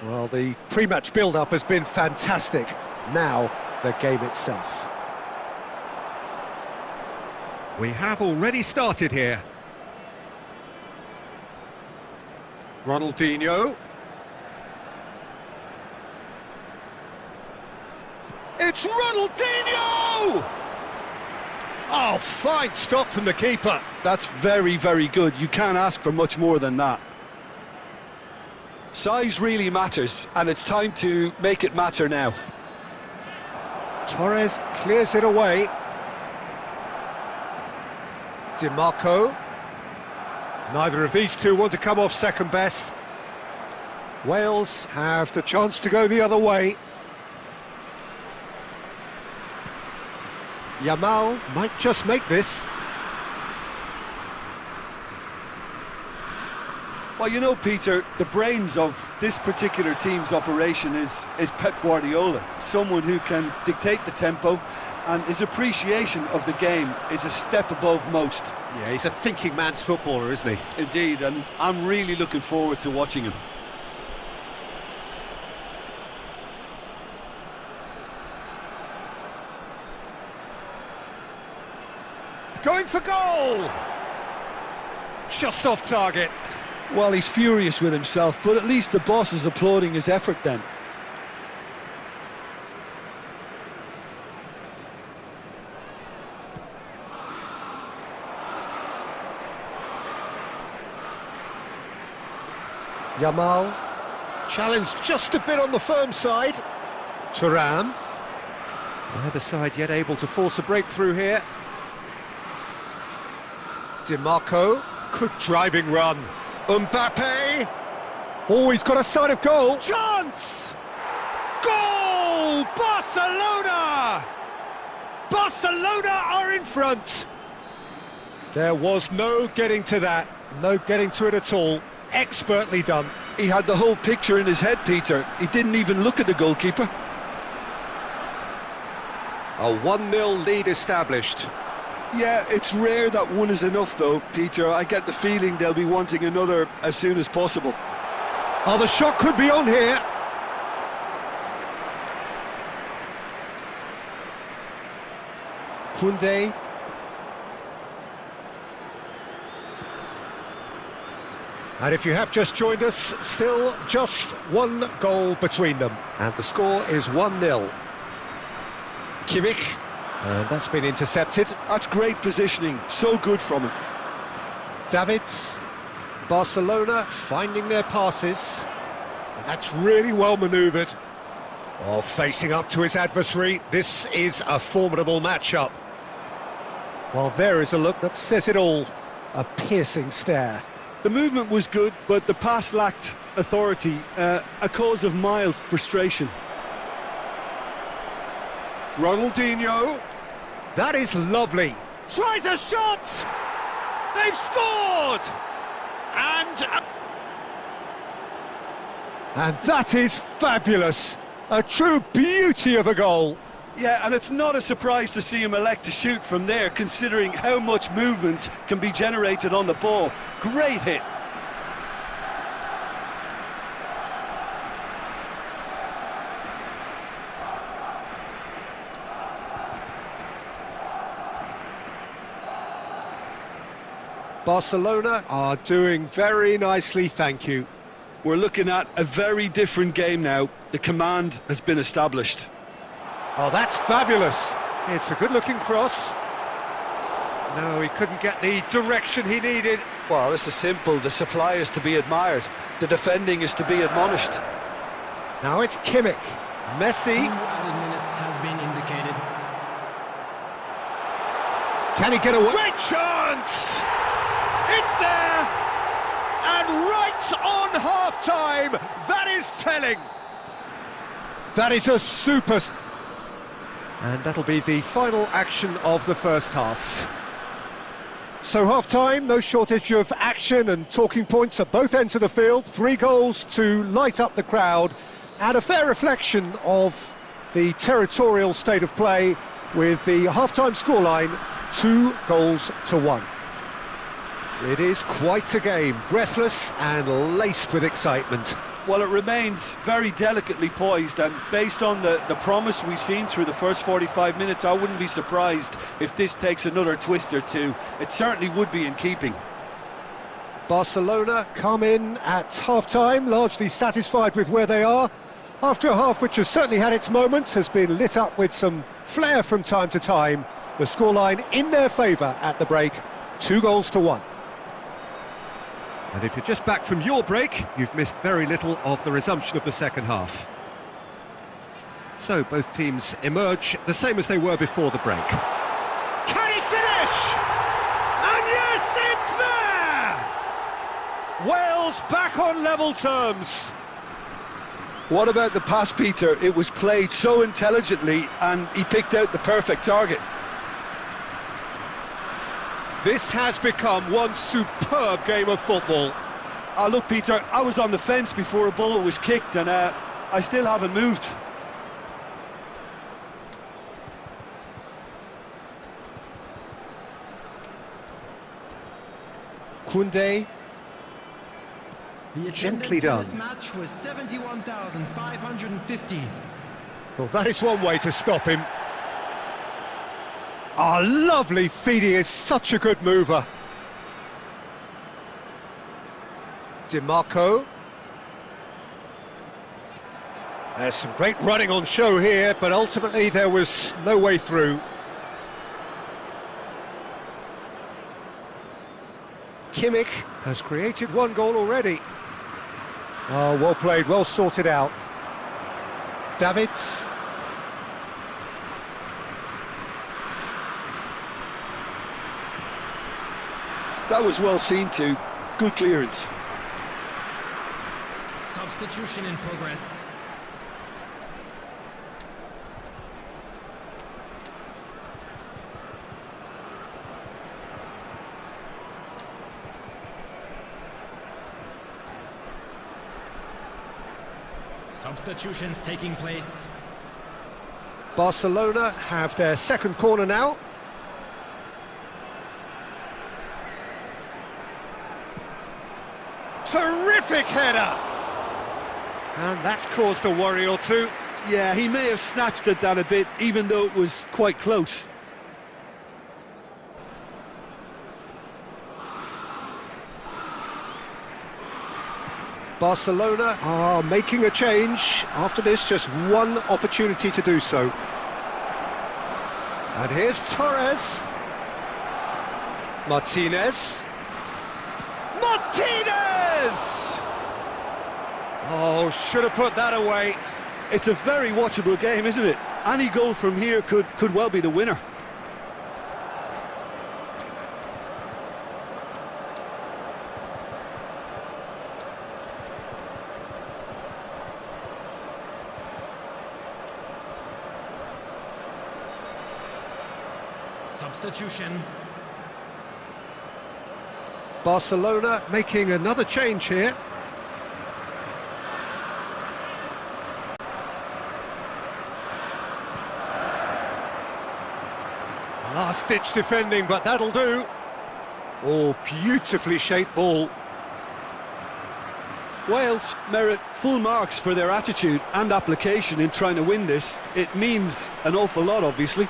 Well, the pre-match build-up has been fantastic. Now, the game itself. We have already started here. Ronaldinho. It's Ronaldinho! Oh, fine stop from the keeper. That's very, very good. You can't ask for much more than that. Size really matters, and it's time to make it matter now. Torres clears it away. DiMarco. Neither of these two want to come off second best. Wales have the chance to go the other way. Yamal might just make this. Well, you know, Peter, the brains of this particular team's operation is Pep Guardiola, someone who can dictate the tempo, and his appreciation of the game is a step above most. Yeah, he's a thinking man's footballer, isn't he? Indeed, and I'm really looking forward to watching him. Going for goal! Just off target. Well, he's furious with himself, but at least the boss is applauding his effort then. Yamal, challenged just a bit on the firm side. Thuram, neither side yet able to force a breakthrough here. DiMarco, good driving run. Mbappe, oh, he's got a sight of goal. Chance! Goal! Barcelona! Barcelona are in front. There was no getting to that. No getting to it at all. Expertly done. He had the whole picture in his head, Peter. He didn't even look at the goalkeeper. A 1-0 lead established. Yeah, it's rare that one is enough, though, Peter. I get the feeling they'll be wanting another as soon as possible. Oh, the shot could be on here. Koundé. And if you have just joined us, still just one goal between them. And the score is 1-0. Kimmich. And that's been intercepted. That's great positioning. So good from him. Davids. Barcelona finding their passes. And that's really well manoeuvred. Oh, facing up to his adversary. This is a formidable matchup. Well, there is a look that says it all. A piercing stare. The movement was good, but the pass lacked authority, a cause of mild frustration. Ronaldinho. That is lovely. Tries a shot! They've scored! And that is fabulous. A true beauty of a goal. Yeah, and it's not a surprise to see him elect to shoot from there, considering how much movement can be generated on the ball. Great hit. Barcelona are doing very nicely, thank you. We're looking at a very different game now. The command has been established. Oh, that's fabulous. It's a good-looking cross. No, he couldn't get the direction he needed. Well, this is simple. The supply is to be admired. The defending is to be admonished. Now it's Kimmich. Messi. 2 added minutes has been indicated. Can he get away? Great chance! It's there! And right on half-time! That is telling! That is a super... And that'll be the final action of the first half. So half-time, no shortage of action and talking points at both ends of the field. 3 goals to light up the crowd, and a fair reflection of the territorial state of play with the half-time scoreline 2-1. It is quite a game, breathless and laced with excitement. Well, it remains very delicately poised, and based on the promise we've seen through the first 45 minutes, I wouldn't be surprised if this takes another twist or two. It certainly would be in keeping. Barcelona come in at half-time, largely satisfied with where they are, after a half which has certainly had its moments, has been lit up with some flair from time to time. The scoreline in their favour at the break, 2-1. And if you're just back from your break, you've missed very little of the resumption of the second half. So both teams emerge the same as they were before the break. Can he finish? And yes, it's there! Wales back on level terms. What about the pass, Peter? It was played so intelligently, and he picked out the perfect target. This has become one superb game of football. Look, Peter, I was on the fence before a ball was kicked, and I still haven't moved. Koundé. The Gently attendance done. in this match was 71,550. Well, that is one way to stop him. Ah, lovely feed. He is such a good mover. DiMarco. There's some great running on show here, but ultimately there was no way through. Kimmich has created 1 goal already. Oh, well played, well sorted out. Davids. That was well seen too. Good clearance. Substitution in progress. Substitutions taking place. Barcelona have their second corner now. Terrific header! And that's caused a worry or two. Yeah, he may have snatched at that a bit, even though it was quite close. Barcelona are making a change. After this, just one opportunity to do so. And here's Torres. Martinez. Martinez! Oh, should have put that away. It's a very watchable game, isn't it? Any goal from here could well be the winner. Substitution. Barcelona making another change here. Last-ditch defending, but that'll do. Oh, beautifully shaped ball. Wales merit full marks for their attitude and application in trying to win this. It means an awful lot, obviously.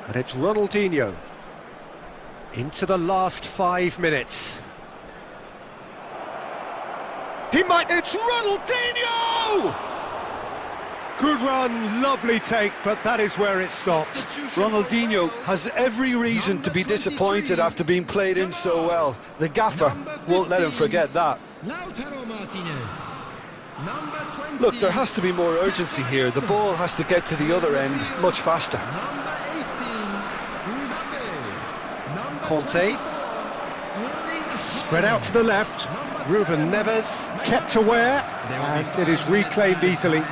And it's Ronaldinho into the last 5 minutes. He might... It's Ronaldinho! Good run, lovely take, but that is where it stopped. Ronaldinho has every reason to be disappointed after being played in so well. The gaffer won't let him forget that. Lautaro Martinez. Number 20. Look, there has to be more urgency here. The ball has to get to the other end much faster. Number 18. Mbappe. Number Conte. 24. Spread out to the left. Ruben Neves kept aware, and it is reclaimed easily.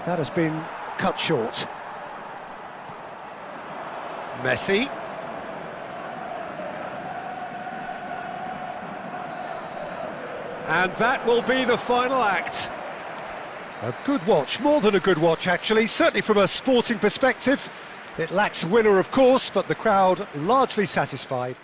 That has been cut short. Messi. And that will be the final act. A good watch, more than a good watch actually, certainly from a sporting perspective. It lacks a winner, of course, but the crowd largely satisfied.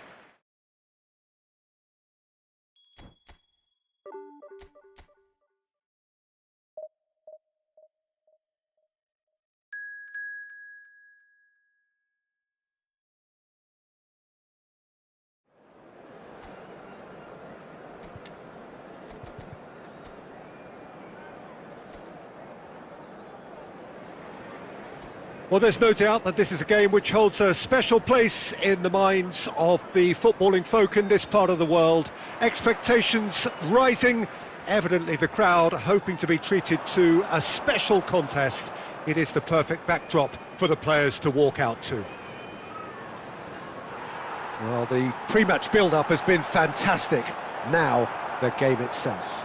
Well, there's no doubt that this is a game which holds a special place in the minds of the footballing folk in this part of the world. Expectations rising, evidently the crowd hoping to be treated to a special contest. It is the perfect backdrop for the players to walk out to. Well, the pre-match build-up has been fantastic. Now, the game itself.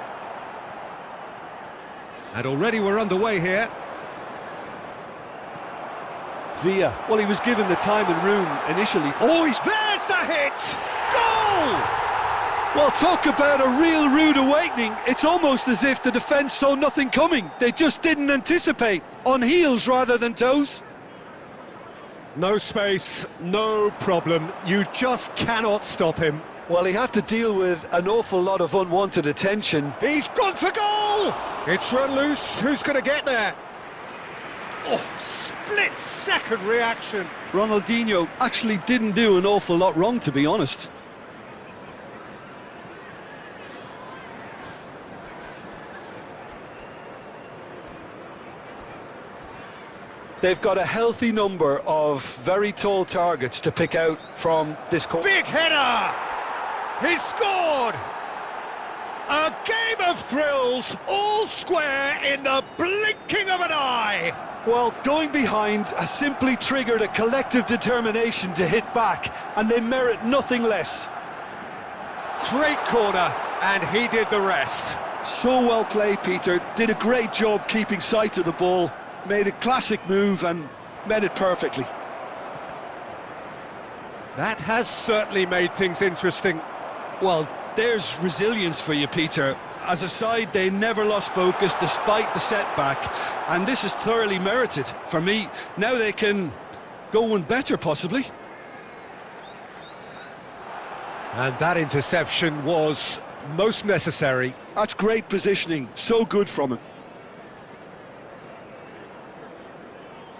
And already we're underway here. Villa, well, he was given the time and room initially. There's the hit! Goal! Well, talk about a real rude awakening. It's almost as if the defence saw nothing coming. They just didn't anticipate. On heels rather than toes. No space, no problem. You just cannot stop him. Well, he had to deal with an awful lot of unwanted attention. He's gone for goal! It's run loose. Who's going to get there? Oh, split-second reaction. Ronaldinho actually didn't do an awful lot wrong, to be honest. They've got a healthy number of very tall targets to pick out from this corner. Big header! He's scored! A game of thrills, all square in the blinking of an eye. Well, going behind has simply triggered a collective determination to hit back, and they merit nothing less. Great corner, and he did the rest. So well played, Peter. Did a great job keeping sight of the ball, made a classic move and met it perfectly. That has certainly made things interesting. Well, there's resilience for you, Peter. As a side, they never lost focus despite the setback, and this is thoroughly merited. For me, now they can go one better, possibly. And that interception was most necessary. That's great positioning, so good from him.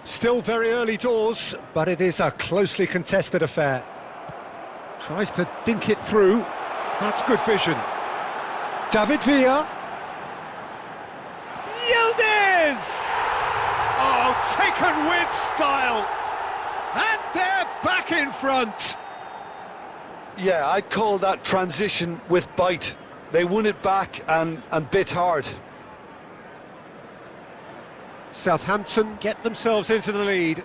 Still very early doors, but it is a closely contested affair. Tries to dink it through. That's good vision. David Villa. Yildiz! Oh, taken with style. And they're back in front. Yeah, I'd call that transition with bite. They won it back and bit hard. Southampton get themselves into the lead.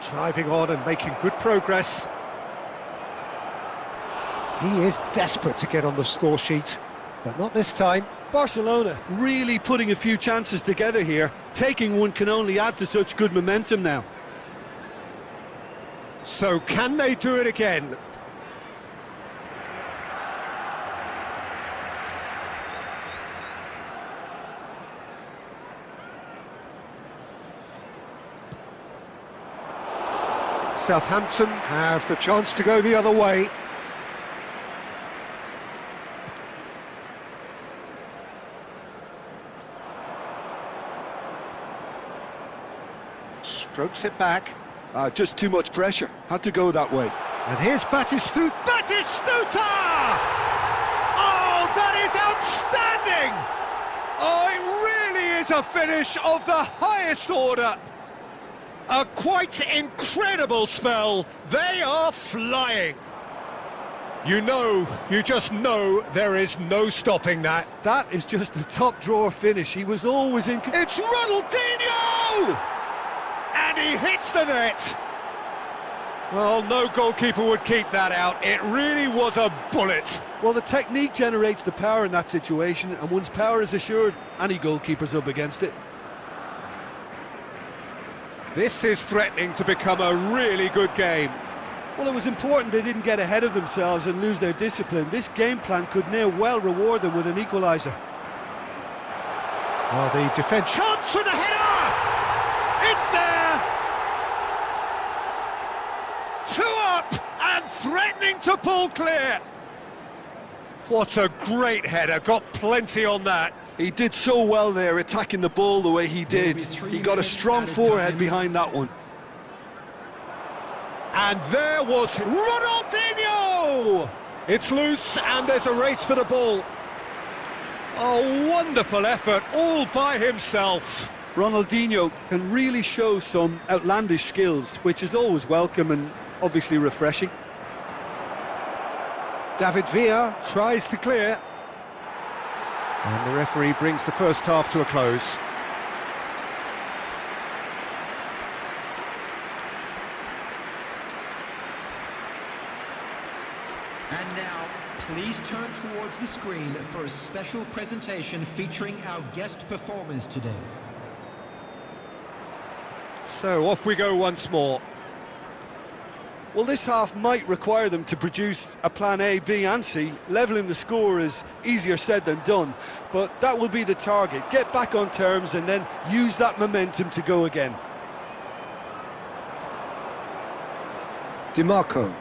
Driving on and making good progress. He is desperate to get on the score sheet, but not this time. Barcelona really putting a few chances together here. Taking one can only add to such good momentum now. So can they do it again? Southampton have the chance to go the other way. Strokes it back. Just too much pressure. Had to go that way. And here's Batistuta! Batistuta! Oh, that is outstanding! Oh, it really is a finish of the highest order. A quite incredible spell. They are flying. You just know there is no stopping that. That is just the top drawer finish. He was always in... It's Ronaldinho! And he hits the net. Well, no goalkeeper would keep that out. It really was a bullet. Well, the technique generates the power in that situation, and once power is assured, any goalkeeper's up against it. This is threatening to become a really good game. Well, it was important they didn't get ahead of themselves and lose their discipline. This game plan could now well reward them with an equaliser. Oh, the defence... Chance for the header! It's there! 2 up and threatening to pull clear. What a great header, got plenty on that. He did so well there, attacking the ball the way he did. He got a strong forehead behind that one. And there was Ronaldinho! It's loose and there's a race for the ball. A wonderful effort all by himself. Ronaldinho can really show some outlandish skills, which is always welcome and obviously refreshing. David Villa tries to clear. And the referee brings the first half to a close. And now, please turn towards the screen for a special presentation featuring our guest performers today. So off we go once more. Well, this half might require them to produce a plan A, B and C. Levelling the score is easier said than done, but that will be the target. Get back on terms and then use that momentum to go again. DiMarco.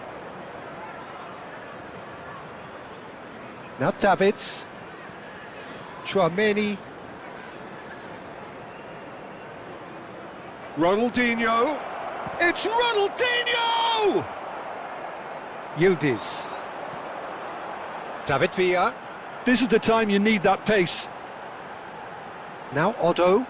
Now Davids. Chouameni. Ronaldinho. It's Ronaldinho! Yildiz. David Villa. This is the time you need that pace. Now Otto.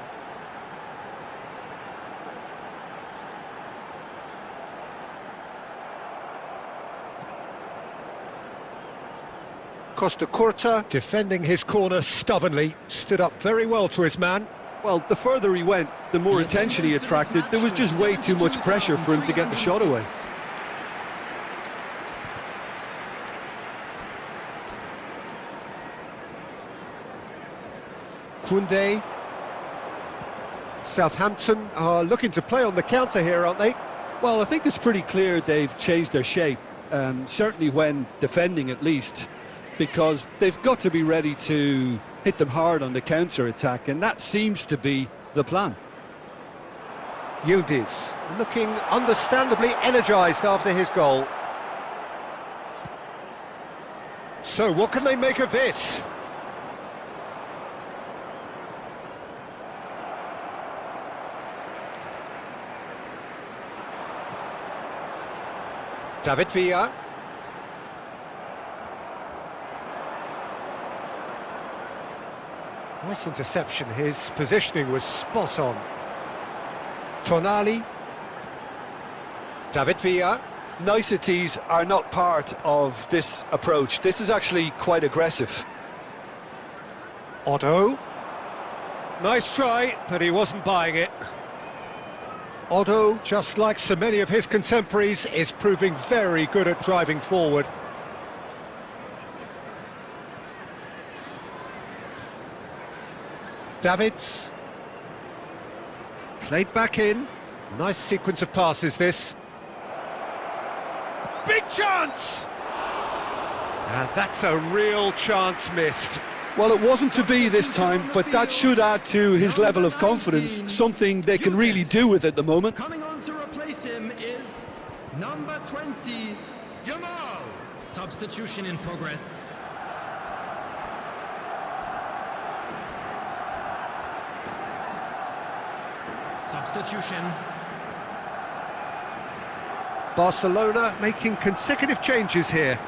Costa Curta, defending his corner stubbornly, stood up very well to his man. Well, the further he went, the more attention he attracted. There was just way too much pressure for him to get the shot away. Koundé. Southampton are looking to play on the counter here, aren't they? Well, I think it's pretty clear they've changed their shape, certainly when defending at least, because they've got to be ready to hit them hard on the counter-attack, and that seems to be the plan. Yildiz looking understandably energised after his goal. So what can they make of this? David Villa. Nice interception, his positioning was spot on. Tonali. David Villa. Niceties are not part of this approach. This is actually quite aggressive. Otto. Nice try, but he wasn't buying it. Otto, just like so many of his contemporaries, is proving very good at driving forward. Davids. Played back in. Nice sequence of passes, this. Big chance! And that's a real chance missed. Well, it wasn't to be this time, but that should add to his level of confidence, something they can really do with at the moment. Coming on to replace him is number 20, Jamal. Substitution in progress. Substitution. Barcelona making consecutive changes here.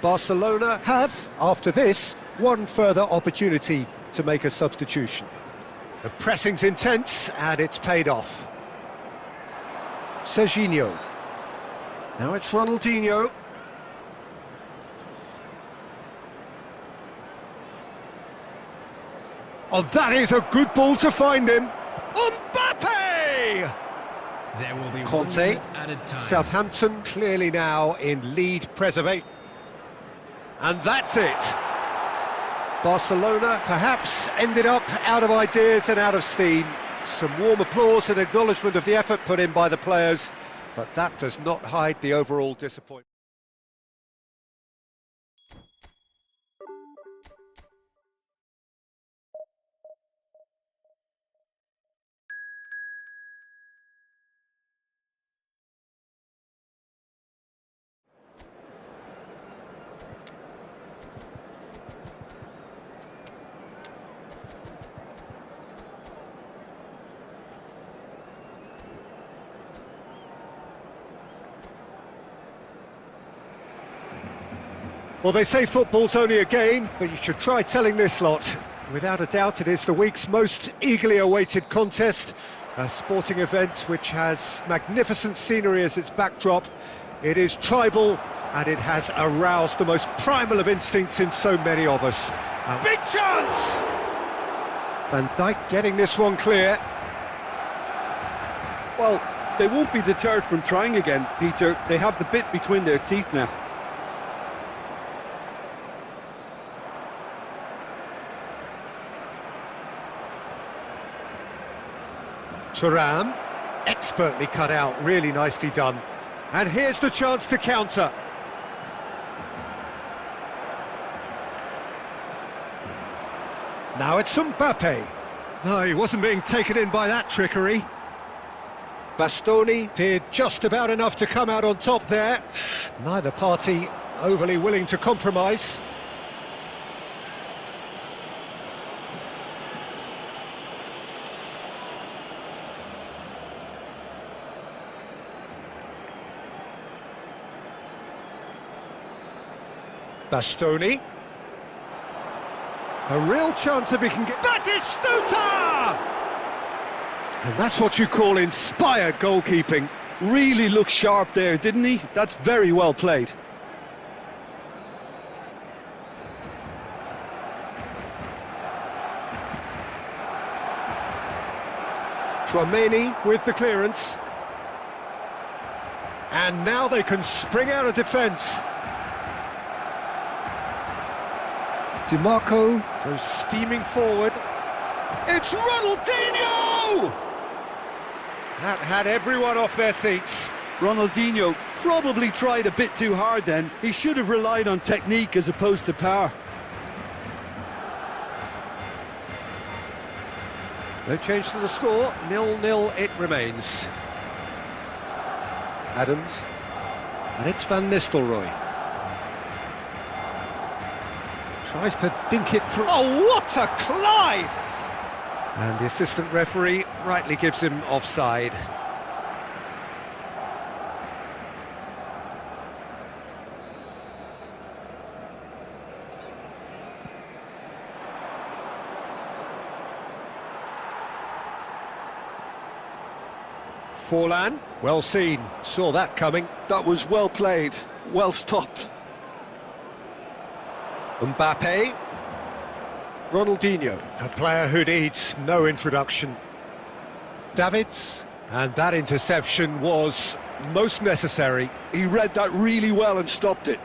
Barcelona have, after this, one further opportunity to make a substitution. The pressing's intense, and it's paid off. Serginho. Now it's Ronaldinho. Oh, that is a good ball to find him. Mbappe! There will be Conte. 1 minute added time. Southampton clearly now in lead preservation. And that's it. Barcelona perhaps ended up out of ideas and out of steam. Some warm applause and acknowledgement of the effort put in by the players, but that does not hide the overall disappointment. Well, they say football's only a game, but you should try telling this lot. Without a doubt, it is the week's most eagerly awaited contest, a sporting event which has magnificent scenery as its backdrop. It is tribal, and it has aroused the most primal of instincts in so many of us. Big chance! Van Dijk getting this one clear. Well, they won't be deterred from trying again, Peter. They have the bit between their teeth now. Thuram, expertly cut out, really nicely done. And here's the chance to counter. Now it's Mbappe. No, he wasn't being taken in by that trickery. Bastoni did just about enough to come out on top there. Neither party overly willing to compromise. Bastoni. A real chance if he can get... Batistuta! And that's what you call inspired goalkeeping. Really looked sharp there, didn't he? That's very well played. Tchouaméni with the clearance. And now they can spring out of defence. DiMarco goes steaming forward. It's Ronaldinho! That had everyone off their seats. Ronaldinho probably tried a bit too hard then. He should have relied on technique as opposed to power. No change to the score, 0-0 it remains. Adams, and it's Van Nistelrooy. Tries to dink it through. Oh, what a climb! And the assistant referee rightly gives him offside. Forlan, well seen, saw that coming. That was well played, well stopped. Mbappe, Ronaldinho, a player who needs no introduction. Davids, and that interception was most necessary. He read that really well and stopped it.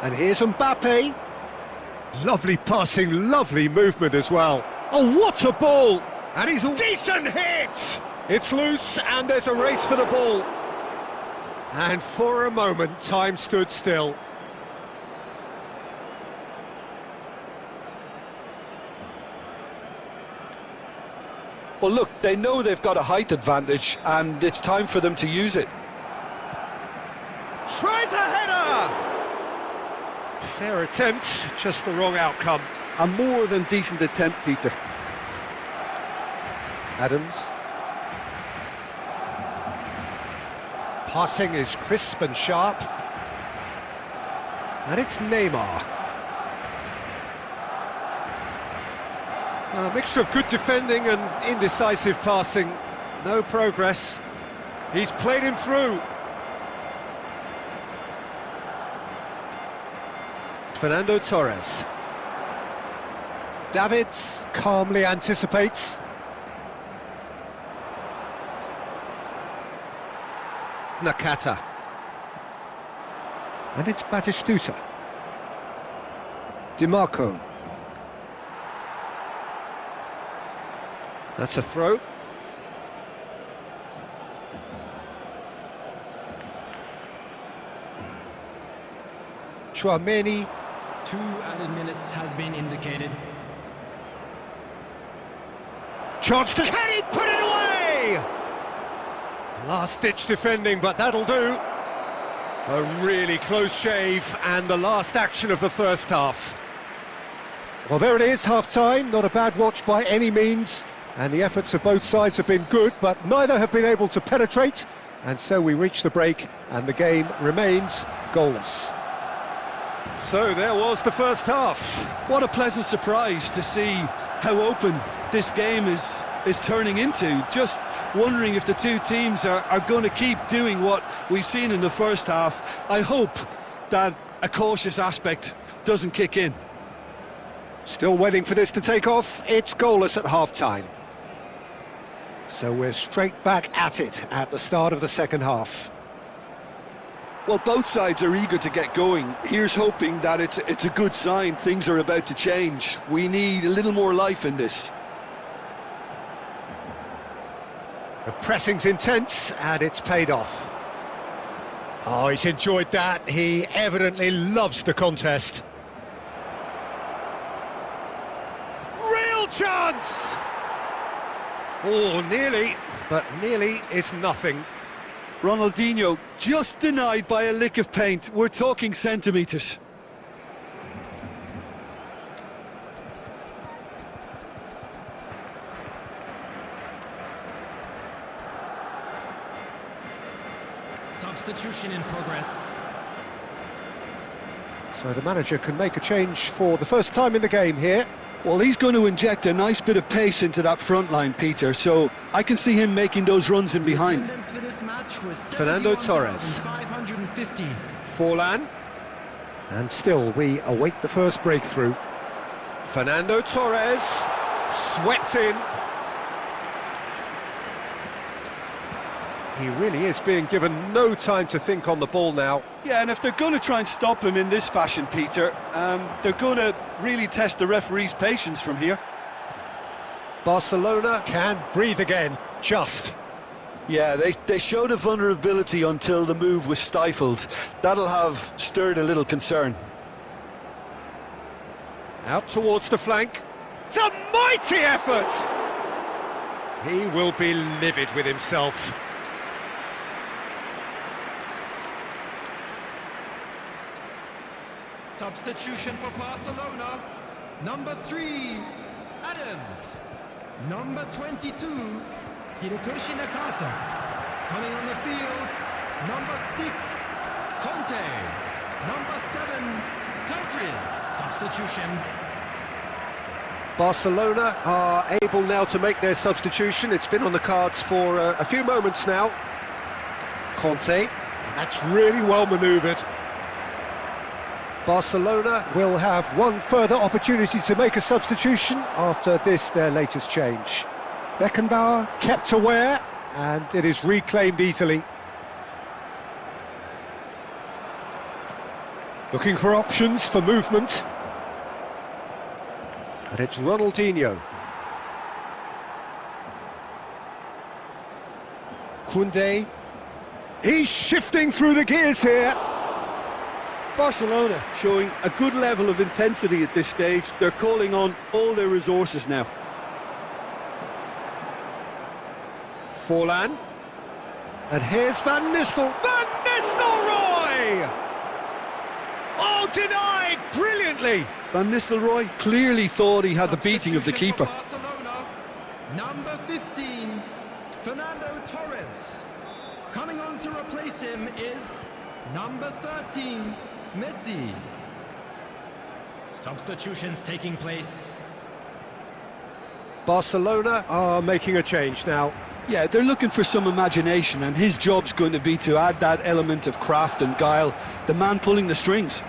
And here's Mbappe. Lovely passing, lovely movement as well. Oh, what a ball! And he's a decent hit! It's loose and there's a race for the ball. And for a moment, time stood still. Well, look, they know they've got a height advantage and it's time for them to use it. Tries a header! Fair attempt, just the wrong outcome. A more than decent attempt, Peter. Adams. Passing is crisp and sharp. And it's Neymar. A mixture of good defending and indecisive passing. No progress. He's played him through. Fernando Torres. Davids calmly anticipates. Nakata. And it's Batistuta. DiMarco. That's a throw. Chouameni. 2 added minutes has been indicated. Chance to... Can he put it away? Last-ditch defending, but that'll do. A really close shave, and the last action of the first half. Well, there it is, half-time. Not a bad watch by any means. And the efforts of both sides have been good, but neither have been able to penetrate. And so we reach the break, and the game remains goalless. So there was the first half. What a pleasant surprise to see how open this game is turning into. Just wondering if the two teams are going to keep doing what we've seen in the first half. I hope that a cautious aspect doesn't kick in. Still waiting for this to take off. It's goalless at half-time. So we're straight back at it at the start of the second half. Well, both sides are eager to get going. Here's hoping that it's a good sign. Things are about to change. We need a little more life in this. The pressing's intense, and it's paid off. Oh, he's enjoyed that. He evidently loves the contest. Real chance! Oh, nearly, but nearly is nothing. Ronaldinho just denied by a lick of paint. We're talking centimetres. Substitution in progress. So the manager can make a change for the first time in the game here. Well, he's going to inject a nice bit of pace into that front line, Peter, so I can see him making those runs in behind. For this match was Fernando Torres. 550. Forlan. And still we await the first breakthrough. Fernando Torres swept in. He really is being given no time to think on the ball now. Yeah, and if they're going to try and stop him in this fashion, Peter, they're going to really test the referee's patience from here. Barcelona can breathe again, just. Yeah, they showed a vulnerability until the move was stifled. That'll have stirred a little concern. Out towards the flank. It's a mighty effort! He will be livid with himself. Substitution for Barcelona. Number 3, Adams. Number 22, Hirotoshi Nakata. Coming on the field, number 6, Conte. Number 7, Pedri. Substitution. Barcelona are able now to make their substitution. It's been on the cards for a few moments now. Conte, and that's really well manoeuvred. Barcelona will have one further opportunity to make a substitution after this, their latest change. Beckenbauer kept aware, and it is reclaimed easily. Looking for options for movement. And it's Ronaldinho. Koundé. He's shifting through the gears here. Barcelona showing a good level of intensity at this stage. They're calling on all their resources now. Forlan. And here's Van Nistelrooy. Van Nistelrooy! Oh, denied brilliantly. Van Nistelrooy clearly thought he had the beating of the keeper. Barcelona, number 15, Fernando Torres. Coming on to replace him is number 13, Messi. Substitutions taking place. Barcelona are making a change now. Yeah, they're looking for some imagination, and his job's going to be to add that element of craft and guile, the man pulling the strings.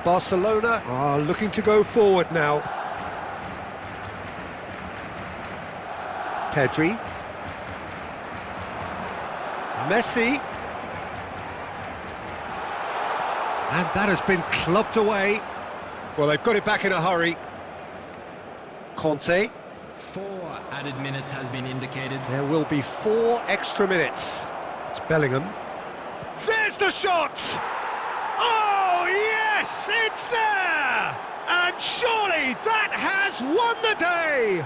Barcelona are looking to go forward now. Pedri. Messi. And that has been clubbed away. Well, they've got it back in a hurry. Conte. 4 added minutes has been indicated. There will be 4 extra minutes. It's Bellingham. There's the shot! Oh, yes, it's there! And surely that has won the day!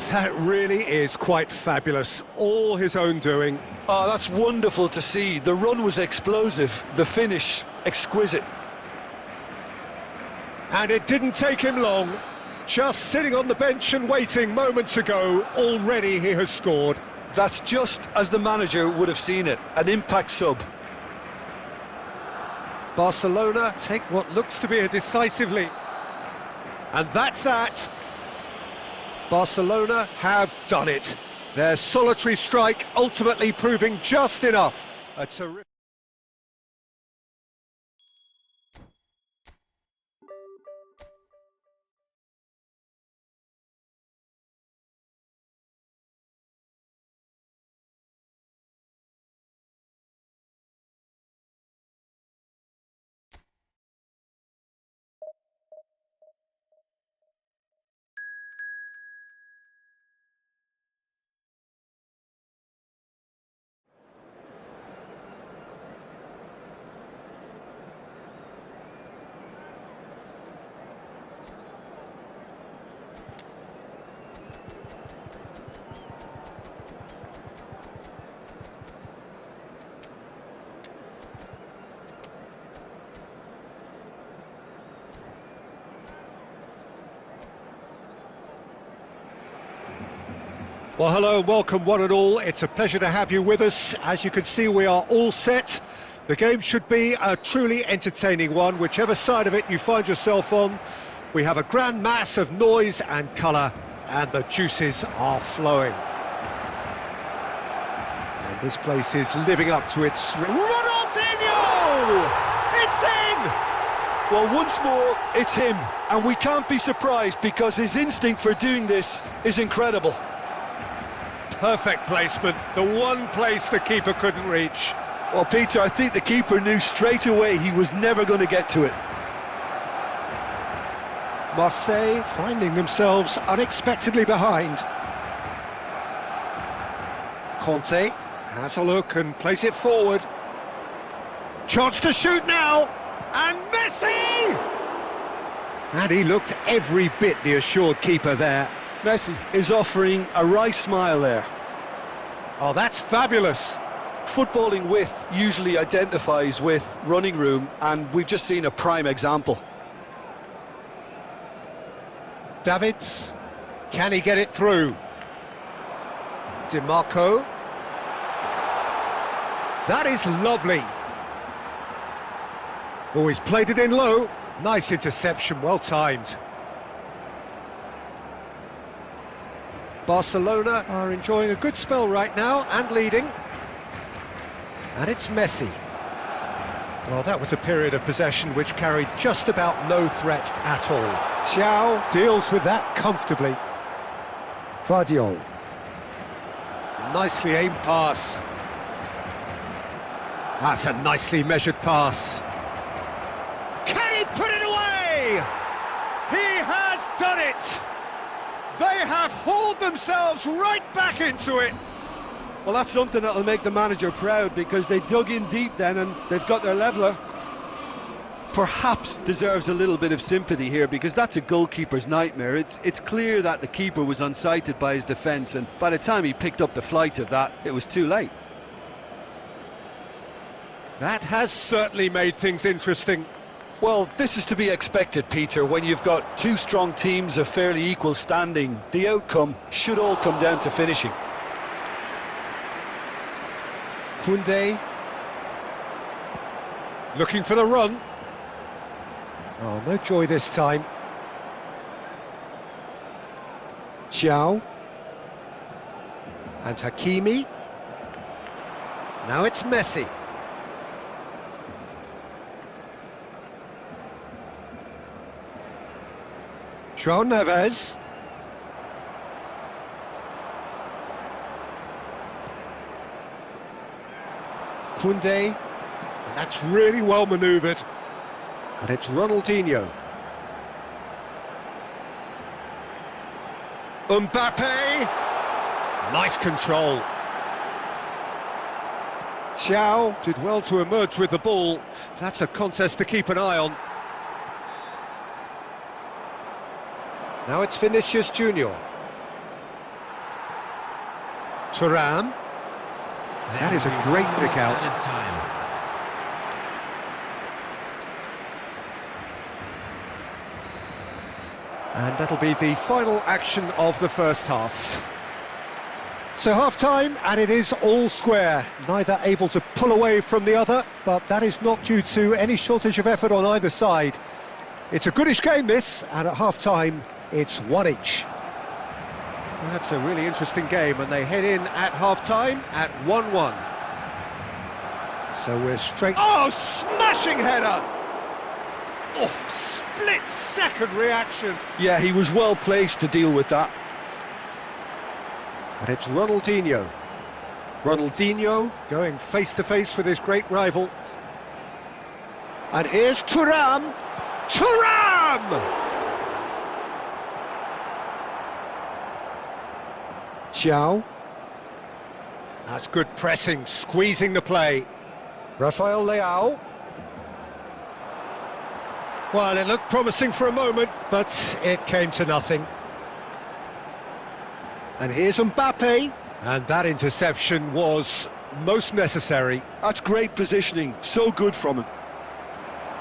That really is quite fabulous. All his own doing. Oh, that's wonderful to see. The run was explosive, the finish exquisite. And it didn't take him long. Just sitting on the bench and waiting moments ago, already he has scored. That's just as the manager would have seen it, an impact sub. Barcelona take what looks to be a decisive lead. And that's that. Barcelona have done it. Their solitary strike ultimately proving just enough. A terrific... Well, hello and welcome one and all. It's a pleasure to have you with us. As you can see, we are all set. The game should be a truly entertaining one, whichever side of it you find yourself on. We have a grand mass of noise and colour, and the juices are flowing. And this place is living up to its... Ronaldinho! It's in! Well, once more, it's him, and we can't be surprised because his instinct for doing this is incredible. Perfect placement, the one place the keeper couldn't reach. Well, Peter, I think the keeper knew straight away he was never going to get to it. Marseille finding themselves unexpectedly behind. Conte has a look and plays it forward. Chance to shoot now, and Messi! And he looked every bit the assured keeper there. Messi is offering a wry smile there. Oh, that's fabulous. Footballing width usually identifies with running room, and we've just seen a prime example. Davids, can he get it through? DiMarco. That is lovely. Oh, he's played it in low. Nice interception, well timed. Barcelona are enjoying a good spell right now and leading. And it's Messi. Well, that was a period of possession which carried just about no threat at all. Thiaw deals with that comfortably. Vardiol. Nicely aimed pass. That's a nicely measured pass. Can he put it away? He has done it! They have hauled themselves right back into it. Well, that's something that'll make the manager proud because they dug in deep then and they've got their leveller. Perhaps deserves a little bit of sympathy here because that's a goalkeeper's nightmare. It's clear that the keeper was unsighted by his defence, and by the time he picked up the flight of that, it was too late. That has certainly made things interesting. Well, this is to be expected, Peter. When you've got two strong teams of fairly equal standing, the outcome should all come down to finishing. Koundé looking for the run. Oh, no joy this time. Thiaw and Hakimi. Now it's Messi. João Neves. Koundé, and that's really well manoeuvred. And it's Ronaldinho. Mbappe! Nice control. Thiaw did well to emerge with the ball. That's a contest to keep an eye on. Now it's Vinicius Junior. Thuram. That is a great pick out. And that'll be the final action of the first half. So half-time, and it is all square. Neither able to pull away from the other, but that is not due to any shortage of effort on either side. It's a goodish game, this, and at half-time, it's one each. That's a really interesting game, and they head in at half-time at 1-1. So we're straight... Oh, smashing header! Oh, split-second reaction. Yeah, he was well placed to deal with that. And it's Ronaldinho. Ronaldinho going face-to-face with his great rival. And here's Thuram. Thuram! Thiaw. That's good pressing, squeezing the play. Rafael Leao. Well, it looked promising for a moment, but it came to nothing. And here's Mbappe. And that interception was most necessary. That's great positioning, so good from him.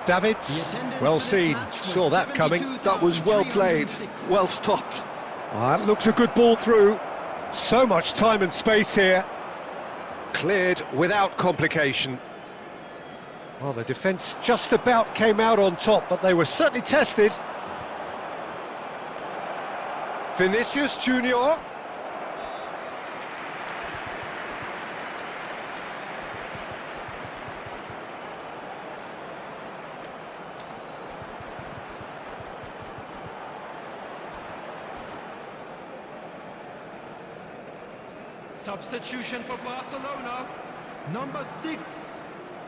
Davids, well seen, saw that coming. That was well played, well stopped. That looks a good ball through. So much time and space here. Cleared without complication. Well, the defence just about came out on top, but they were certainly tested. Vinicius Junior. Substitution for Barcelona, number 6.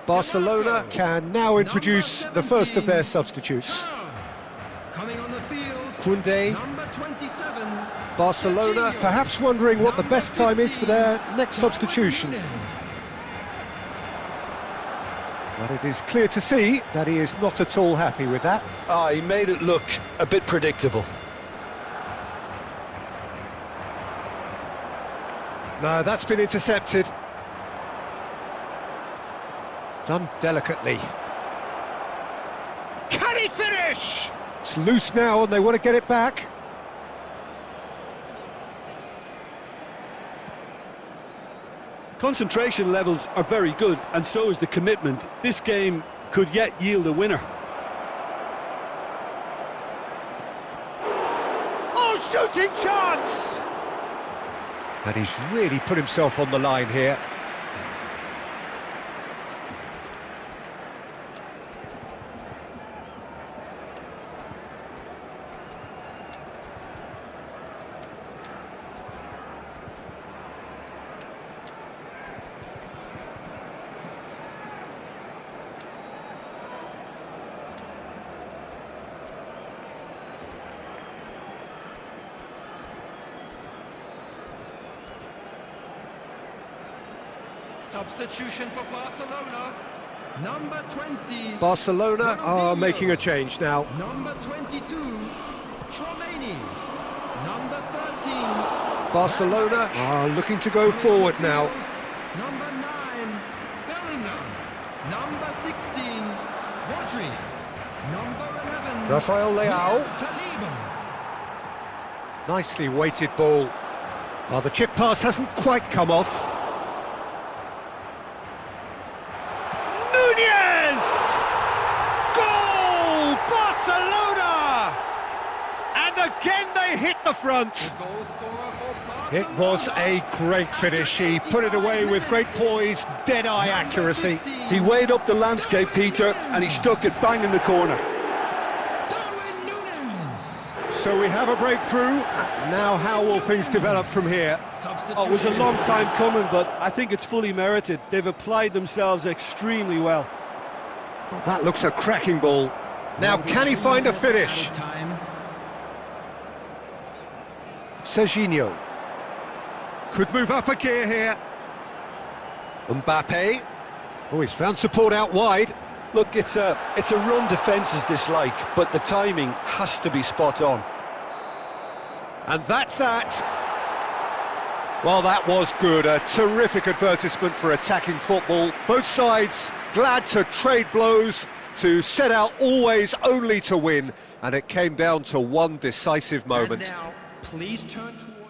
Barcelona can now introduce the first of their substitutes. Coming on the field, Koundé. number 27. Barcelona perhaps wondering what the best time is for their next substitution. But it is clear to see that he is not at all happy with that. He made it look a bit predictable. No, that's been intercepted. Done delicately. Can he finish? It's loose now and they want to get it back. Concentration levels are very good, and so is the commitment. This game could yet yield a winner. Oh, shooting chance! And he's really put himself on the line here. Substitution for Barcelona, number 20. Barcelona are making a change now. Number 22, Chouameni. Number 13. Barcelona are looking to go forward now. Number 9, Bellingham. Number 16, Rodri. Number 11, Rafael Leao. Saliba. Nicely weighted ball. Well, the chip pass hasn't quite come off. Goal! Barcelona! And again they hit the front. The goal scorer for Barcelona. It was a great finish. He put it away with great poise, dead-eye accuracy. He weighed up the landscape, Peter, and he stuck it bang in the corner. Darwin Núñez. So we have a breakthrough. Now how will things develop from here? Oh, it was a long time coming, but I think it's fully merited. They've applied themselves extremely well. Well, that looks a cracking ball. Now can he find a finish? Time. Serginho. Could move up a gear here. Mbappe. Oh, he's found support out wide. Look, it's a run defences dislike, but the timing has to be spot on. And that's that. Well, that was good. A terrific advertisement for attacking football. Both sides glad to trade blows, to set out always only to win. And it came down to one decisive moment. And now, please turn towards